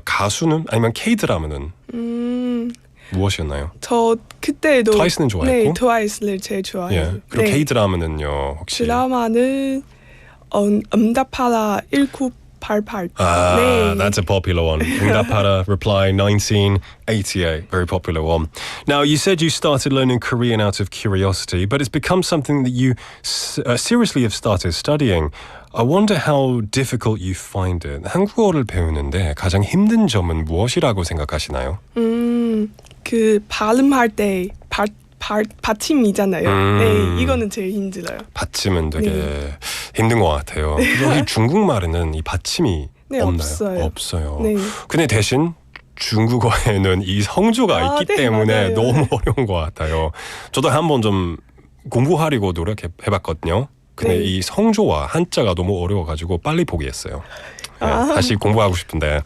가수는 아니면 K-드라마는 무엇이었나요? 저 그때도 트와이스는 좋아했고? 네, 트와이스를 제일 좋아해요. 예. 그리고 네. K-드라마는요, 혹시? 드라마는 응답하라 1988. 네. That's a popular one. 응답하라 Reply 1988. Very popular one. Now, you said you started learning Korean out of curiosity, but it's become something that you seriously have started studying. I wonder how difficult you find it. 한국어를 배우는데 가장 힘든 점은 무엇이라고 생각하시나요? 그 발음할 때 받침이잖아요. 네, 이거는 제일 힘들어요. 받침은 되게 힘든 것 같아요. 여기 중국말에는 이 받침이 네, 없나요? 없어요. 네. 근데 대신 중국어에는 이 성조가 있기 네, 때문에 맞아요. 너무 어려운 것 같아요. 저도 한번 좀 공부하려고 노력해봤거든요. 근데 네. 이 성조와 한자가 너무 어려워가지고 빨리 포기했어요. 다시 공부하고 싶은데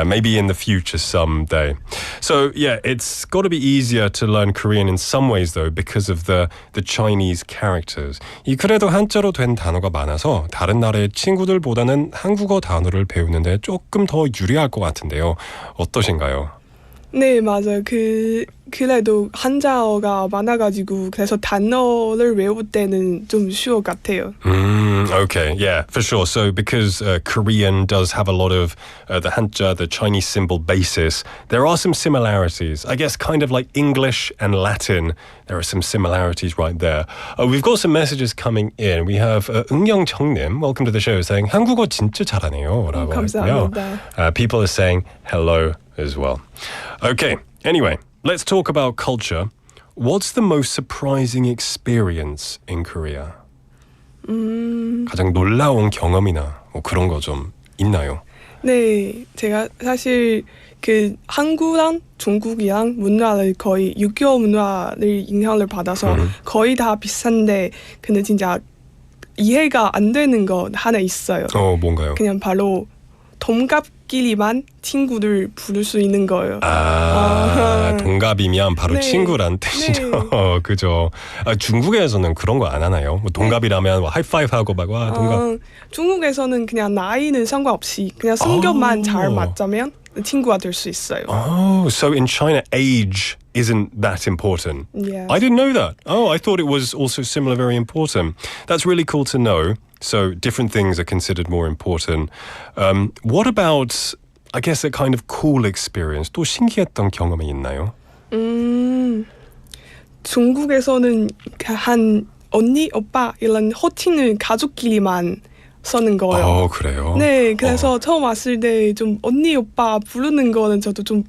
maybe in the future someday. So yeah, it's got to be easier to learn Korean in some ways though because of the Chinese characters. 이 그래도 한자로 된 단어가 많아서 다른 나라의 친구들보다는 한국어 단어를 배우는데 조금 더 유리할 것 같은데요. 어떠신가요? 네, 맞아요. 그래도 한자어가 많아가지고 그래서 단어를 외울 때는 좀 쉬울 것 같아요. Okay, yeah, for sure. So because Korean does have a lot of the Hanja, the Chinese symbol basis, there are some similarities. I guess kind of like English and Latin, there are some similarities right there. We've got some messages coming in. We have 응영 정님, welcome to the show, saying 한국어 진짜 잘하네요. 라고 감사합니다. People are saying hello as well. Okay, anyway, let's talk about culture. What's the most surprising experience in Korea? 가장 놀라운 경험이나 뭐 그런 거 좀 있나요? 네, 제가 사실 그 한국랑 중국이랑 문화를 거의 유교 문화를 영향을 받아서 거의 다 비슷한데 근데 진짜 이해가 안 되는 거 하나 있어요. 뭔가요? 그냥 바로 동갑끼리만 친구를 부를 수 있는 거예요. 동갑이면 바로 네. 친구란 뜻이죠. 그죠. 중국에서는 그런 거 안 하나요? 뭐 동갑이라면 뭐 하이파이브 하고 막 와 동갑. 중국에서는 그냥 나이는 상관없이 그냥 성격만 잘 맞자면 친구가 될 수 있어요. So in China, age isn't that important. Yes. I didn't know that. I thought it was also similar, very important. That's really cool to know. So different things are considered more important. What about, I guess, a kind of cool experience? 또 신기했던 경험이 있나요? 중국에서는 한 언니, 오빠 이런 호칭을 가족끼리만 쓰는 거예요. 그래요? 네, 그래서 처음 왔을 때 좀 언니, 오빠 부르는 거는 저도 좀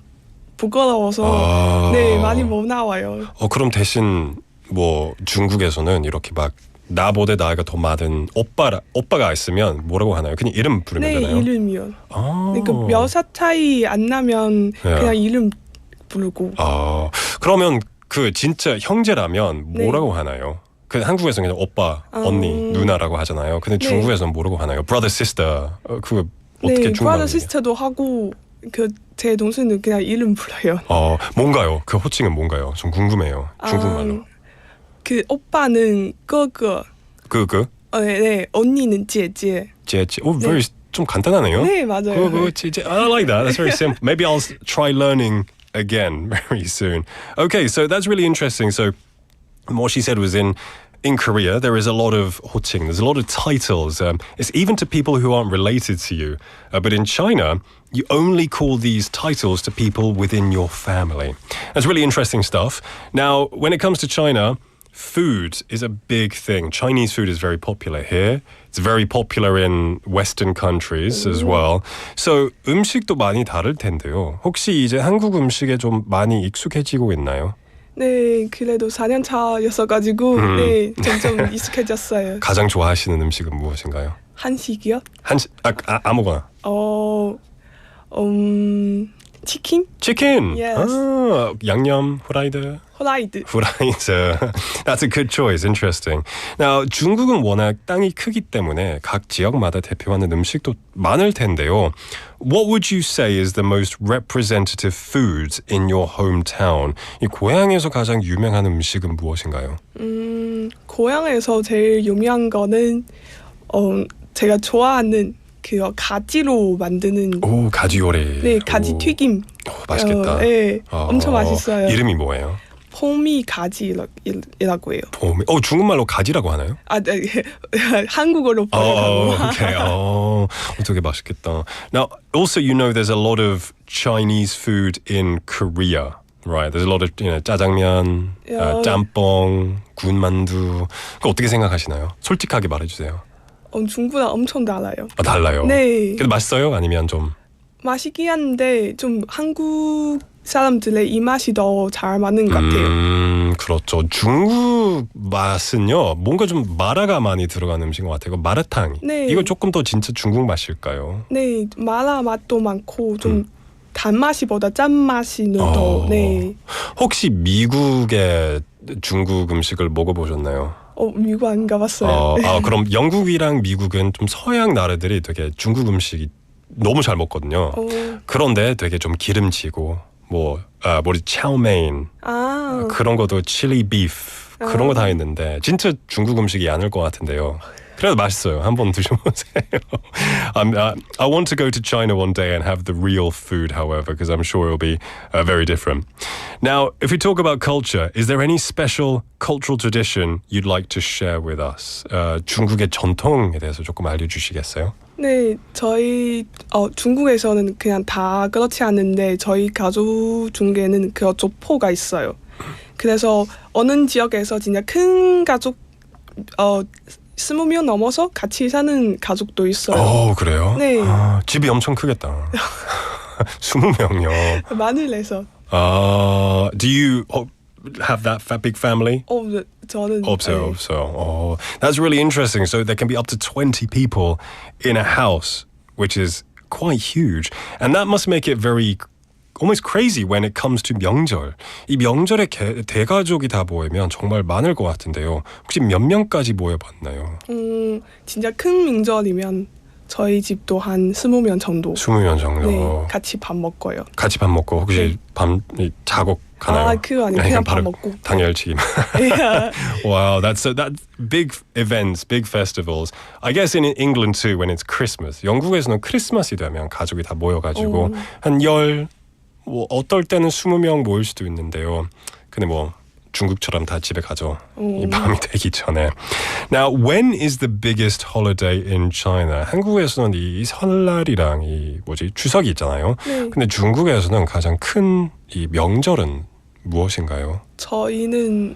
부끄러워서 네, 많이 못 나와요. 그럼 대신 뭐 중국에서는 이렇게 막 나보다 나이가 더 많은 오빠가 있으면 뭐라고 하나요? 그냥 이름 부르면 네, 되나요? 이름이요. 그러니까 몇 살 차이 안 나면 그냥 이름 부르고. 그러면 그 진짜 형제라면 뭐라고 하나요? 그 한국에서는 그냥 오빠, 언니, 누나라고 하잖아요. 근데 중국에서는 뭐라고 하나요? Brother, sister. 그거 어떻게 중국어로? brother, sister도 하고 제 동생은 그냥 이름 불러요. 뭔가요? 그 호칭은 뭔가요? 좀 궁금해요. 중국말로. 그 오빠는 哥哥. 哥哥? 네, 언니는 姐姐. 姐姐. very 좀 간단하네요. 네, 맞아요. 哥哥, 姐姐. I like that. That's very simple. Maybe I'll try learning again very soon. Okay, so that's really interesting. So what she said was in Korea, there is a lot of 호칭. There's a lot of titles. It's even to people who aren't related to you. But in China, you only call these titles to people within your family. That's really interesting stuff. Now, when it comes to China, food is a big thing. Chinese food is very popular here. It's very popular in Western countries as well. So 음식도 많이 다를 텐데요. 혹시 이제 한국 음식에 좀 많이 익숙해지고 있나요? 네, 그래도 4년 차였어가지고 네, 점점 익숙해졌어요. 가장 좋아하시는 음식은 무엇인가요? 한식이요? 한식, 아무거나. 치킨? 치킨! Yes. 양념, 후라이드? 후라이드. That's a good choice. Interesting. Now, 중국은 워낙 땅이 크기 때문에 각 지역마다 대표하는 음식도 많을 텐데요. What would you say is the most representative food in your hometown? 이 고향에서 가장 유명한 음식은 무엇인가요? 고향에서 제일 유명한 거는 제가 좋아하는 그 가지로 만드는 가지 요리. 네, 가지 튀김. 맛있겠다. 네, 엄청 맛있어요. 이름이 뭐예요? 포미 가지라고 해요. 포미. 중국말로 가지라고 하나요? 네. 한국어로 번역하고. Okay. 되게 맛있겠다. Now, also you know there's a lot of Chinese food in Korea. Right, there's a lot of 짜장면, 짬뽕, 군만두. 그거 어떻게 생각하시나요? 솔직하게 말해주세요. 중국이랑 엄청 달라요. 달라요? 네. 근데 맛있어요? 아니면 좀? 맛있긴 한데 좀 한국 사람들의 입맛이 더 잘 맞는 것 같아요. 그렇죠. 중국 맛은요, 뭔가 좀 마라가 많이 들어간 음식인 것 같아요. 마라탕. 네. 이거 조금 더 진짜 중국 맛일까요? 네, 마라 맛도 많고 좀 단맛이보다 짠맛이 더. 네. 혹시 미국에 중국 음식을 먹어보셨나요? 미국 안 가봤어요. 그럼 영국이랑 미국은 좀 서양 나라들이 되게 중국 음식이 너무 잘 먹거든요. 그런데 되게 좀 기름지고 차오메인 그런 것도 칠리 비프 그런 거 다 있는데 진짜 중국 음식이 아닐 것 같은데요. 그래도 맛있어요. 한번 드셔보세요. I want to go to China one day and have the real food, however, because I'm sure it'll be very different. Now, if we talk about culture, is there any special cultural tradition you'd like to share with us? 중국의 전통에 대해서 조금 알려주시겠어요? 네, 저희 중국에서는 그냥 다 그렇지 않은데 저희 가족 중에는 그 조포가 있어요. 그래서 어느 지역에서 진짜 큰 가족 20명 넘어서 같이 사는 가족도 있어요. 그래요? 네. 집이 엄청 크겠다. 20명요. 많이 내서. Do you have that big family? 저는 없어요. That's really interesting. So there can be up to 20 people in a house, which is quite huge. And that must make it very almost crazy when it comes to 명절. 이 명절에 대가족이 다 모이면 정말 많을 것 같은데요. 혹시 몇 명까지 모여봤나요? 진짜 큰 명절이면 저희 집도 한 20명 정도. 20명 정도. 네, 같이 밥 먹고요. 같이 밥 먹고 혹시 밤 자고 가나요? 그거 아니에요. 그냥 밥 먹고. 당일치기. Wow, that's big events, big festivals. I guess in England too when it's Christmas. 영국에서는 크리스마스이 되면 가족이 다 모여가지고 한 어떨 때는 20명 모일 수도 있는데요. 근데 중국처럼 다 집에 가죠. 이 밤이 되기 전에. Now, when is the biggest holiday in China? 한국에서는 이 설날이랑 추석이 있잖아요. 네. 근데 중국에서는 가장 큰 이 명절은 무엇인가요? 저희는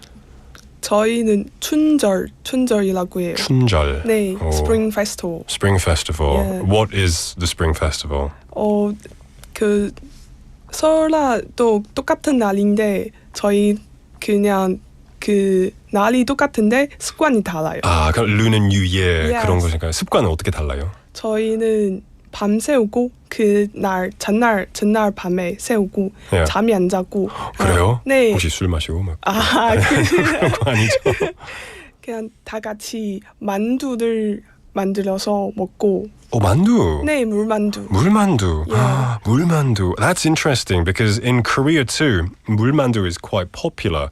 춘절이라고 해요. 춘절. 네, Spring Festival. Spring Festival. Yeah. What is the Spring Festival? 설날도 똑같은 날인데 저희 그냥 그 날이 똑같은데 습관이 달라요. 그럼 Lunar New Year 그런 것인가요? 습관은 어떻게 달라요? 저희는 밤 새우고 그날 전날 밤에 새우고 잠이 안 자고. 그래요? 네. 혹시 술 마시고 그런 거 아니죠? 그냥 다 같이 만두를 만들어서 먹고. 만두? 네, 물만두. 물만두. 물만두. That's interesting because in Korea too, 물만두 is quite popular.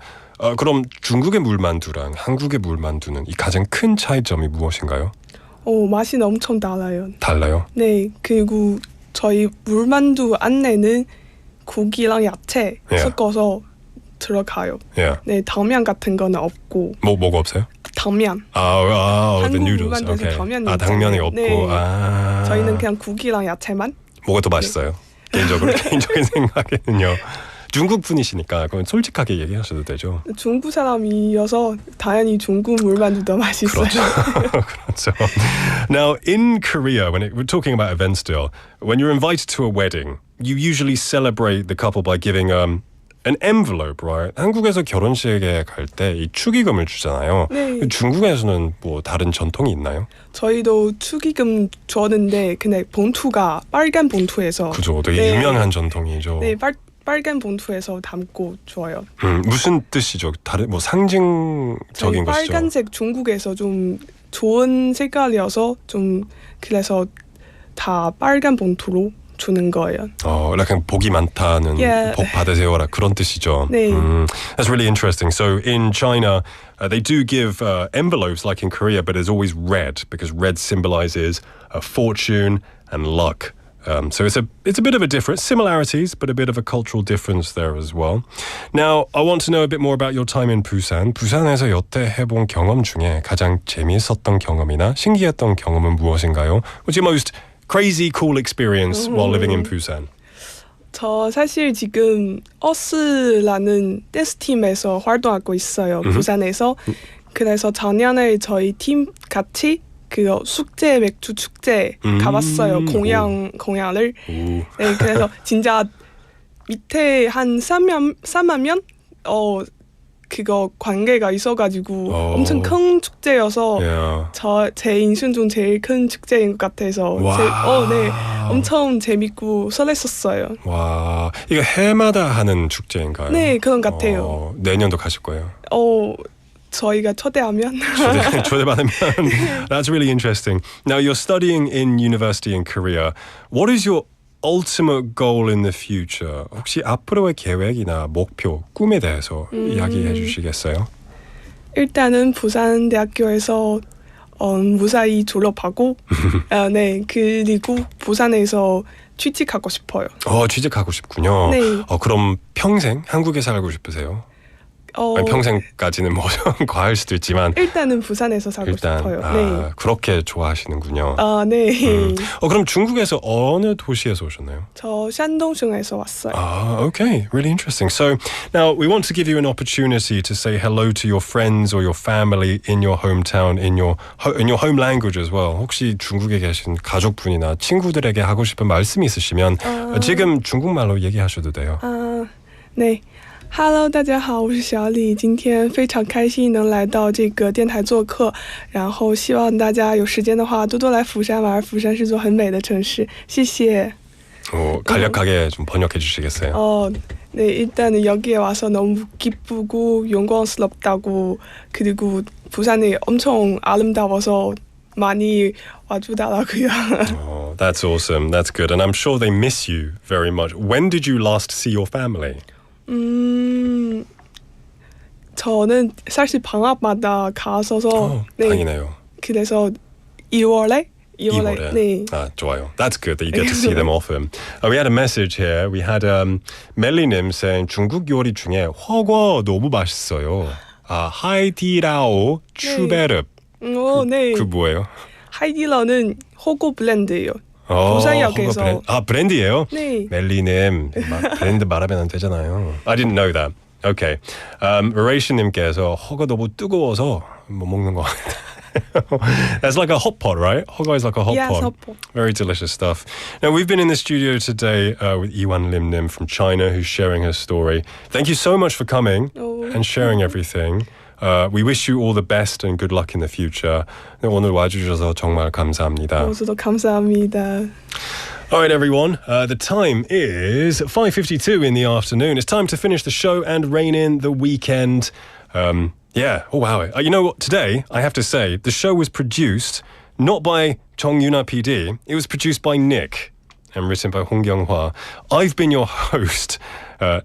그럼 중국의 물만두랑 한국의 물만두는 이 가장 큰 차이점이 무엇인가요? 맛이 엄청 달라요. 달라요? 네, 그리고 저희 물만두 안에는 고기랑 야채 섞어서 들어가요. 네, 당면 같은 거는 없고. 뭐가 없어요? 당면. the noodles. 한국 물만두에서 당면이 없고. 네. 저희는 그냥 고기랑 야채만. 뭐가 더 맛있어요? 개인적인 생각에는요. 중국 분이시니까 그건 솔직하게 얘기하셔도 되죠. 중국 사람이어서 당연히 중국 물만두 더 맛있어요. 그렇죠. Now in Korea, we're talking about events still, when you're invited to a wedding, you usually celebrate the couple by giving an envelope, right? 한국에서 결혼식에 갈 때 이 축의금을 주잖아요. 네. 중국에서는 다른 전통이 있나요? 저희도 축의금 줬는데 근데 봉투가 빨간 봉투에서. 그죠, 되게 유명한 전통이죠. 네, 빨간 봉투에서 담고 줘요. 무슨 뜻이죠? 다른 상징적인 것이죠? 빨간색 중국에서 좀 좋은 색깔이어서 좀 그래서 다 빨간 봉투로 주는 거예요. 약간 복이 많다는 복 받으세요라 그런 뜻이죠. 네. That's really interesting. So in China, they do give envelopes like in Korea, but it's always red because red symbolizes fortune and luck. So it's a bit of a difference, similarities, but a bit of a cultural difference there as well. Now, I want to know a bit more about your time in Busan. 부산에서 여태 해본 경험 중에 가장 재미있었던 경험이나 신기했던 경험은 무엇인가요? What's your most crazy cool experience while living in Busan? 저 사실 지금 어스라는 댄스팀에서 활동하고 있어요. 부산에서. 그래서 작년에 저희 팀 같이 그 숙제 맥주 축제 가봤어요. 공연을. 네, 그래서 진짜 밑에 한 3만 명 그거 관계가 있어가지고 엄청 큰 축제여서 제 인생 중 제일 큰 축제인 것 같아서. 네, 엄청 재밌고 설렜었어요. 와, 이거 해마다 하는 축제인가요? 네, 그런 것 같아요. 내년도 가실 거예요? 저희가 초대하면 초대받으면 That's really interesting. Now you're studying in university in Korea. What is your ultimate goal in the future? 혹시 앞으로의 계획이나 목표, 꿈에 대해서 이야기해 주시겠어요? 일단은 부산대학교에서 무사히 졸업하고 네, 그리고 부산에서 취직하고 싶어요. 취직하고 싶군요. 네. 그럼 평생 한국에 살고 싶으세요? 아니, 평생까지는 뭐 과할 수도 있지만 일단은 부산에서 살고 싶어요. 네. 그렇게 좋아하시는군요. 네. 그럼 중국에서 어느 도시에서 오셨나요? 저 샨동성에서 왔어요. Okay, really interesting. So now we want to give you an opportunity to say hello to your friends or your family in your hometown, in your home language as well. 혹시 중국에 계신 가족분이나 친구들에게 하고 싶은 말씀이 있으시면 지금 중국말로 얘기하셔도 돼요. 네. Hello， 大家好，我是小李。今天非常开心能来到这个电台做客，然后希望大家有时间的话多多来釜山玩。釜山是座很美的城市，谢谢。 간략하게 좀 번역해 주시겠어요? 네, 일단은 여기에 와서 너무 기쁘고 영광스럽다고 그리고 부산이 엄청 아름다워서 많이 와주더라고요. That's awesome. That's good. And I'm sure they miss you very much. When did you last see your family? 저는 사실 방학마다 갔어서 네. 다행이네요. 그래서 2월에 네. 좋아요. That's good that you get to see them often. We had a message here. We had 멜리님 saying 중국 요리 중에 허거 너무 맛있어요. 하이디라오 추베르. 네. 그 뭐예요? 하이디라오는 허거 브랜드예요. 부산역에서 브랜드예요? 네. 멜리님 브랜드 말하면 안 되잖아요. I didn't know that. Okay. Raration님께서 허거 너무 뜨거워서 못 먹는 것 같아요. That's like a hot pot, right? Hogo is like a hot pot. Hot pot. Very delicious stuff. Now, we've been in the studio today with Iwan Lim Nim from China, who's sharing her story. Thank you so much for coming and sharing everything. We wish you all the best and good luck in the future. 오늘 와주셔서 정말 감사합니다. 저도 감사합니다. All right, everyone. The time is 5:52 in the afternoon. It's time to finish the show and rein in the weekend. Yeah. Oh, wow. You know what? Today, I have to say, the show was produced not by Chong Yuna PD. It was produced by Nick and written by Hong Kyung-hwa. I've been your host,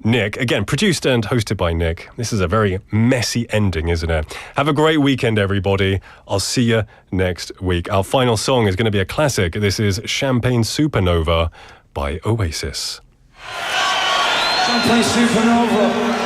Nick. Again, produced and hosted by Nick. This is a very messy ending, isn't it? Have a great weekend, everybody. I'll see you next week. Our final song is going to be a classic. This is Champagne Supernova by Oasis. Champagne Supernova.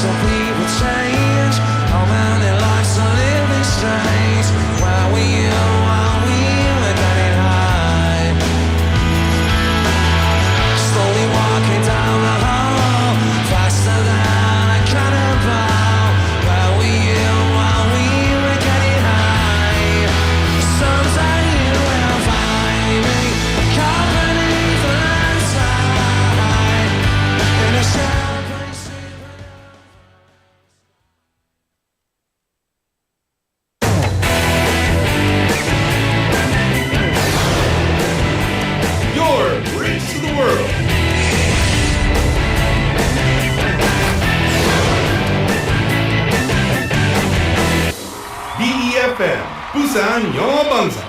so people change. How many lives are living strange? Where were you while we were getting high? Slowly walking down the hall, faster than a cannonball. Where were you while we were getting high? Someday you will find me caught beneath the landslide in a shadow place. Your bridge to the world. BEFM 부산 영어방송.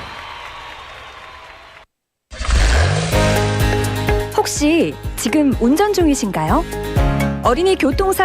혹시 지금 운전 중이신가요? 어린이 교통사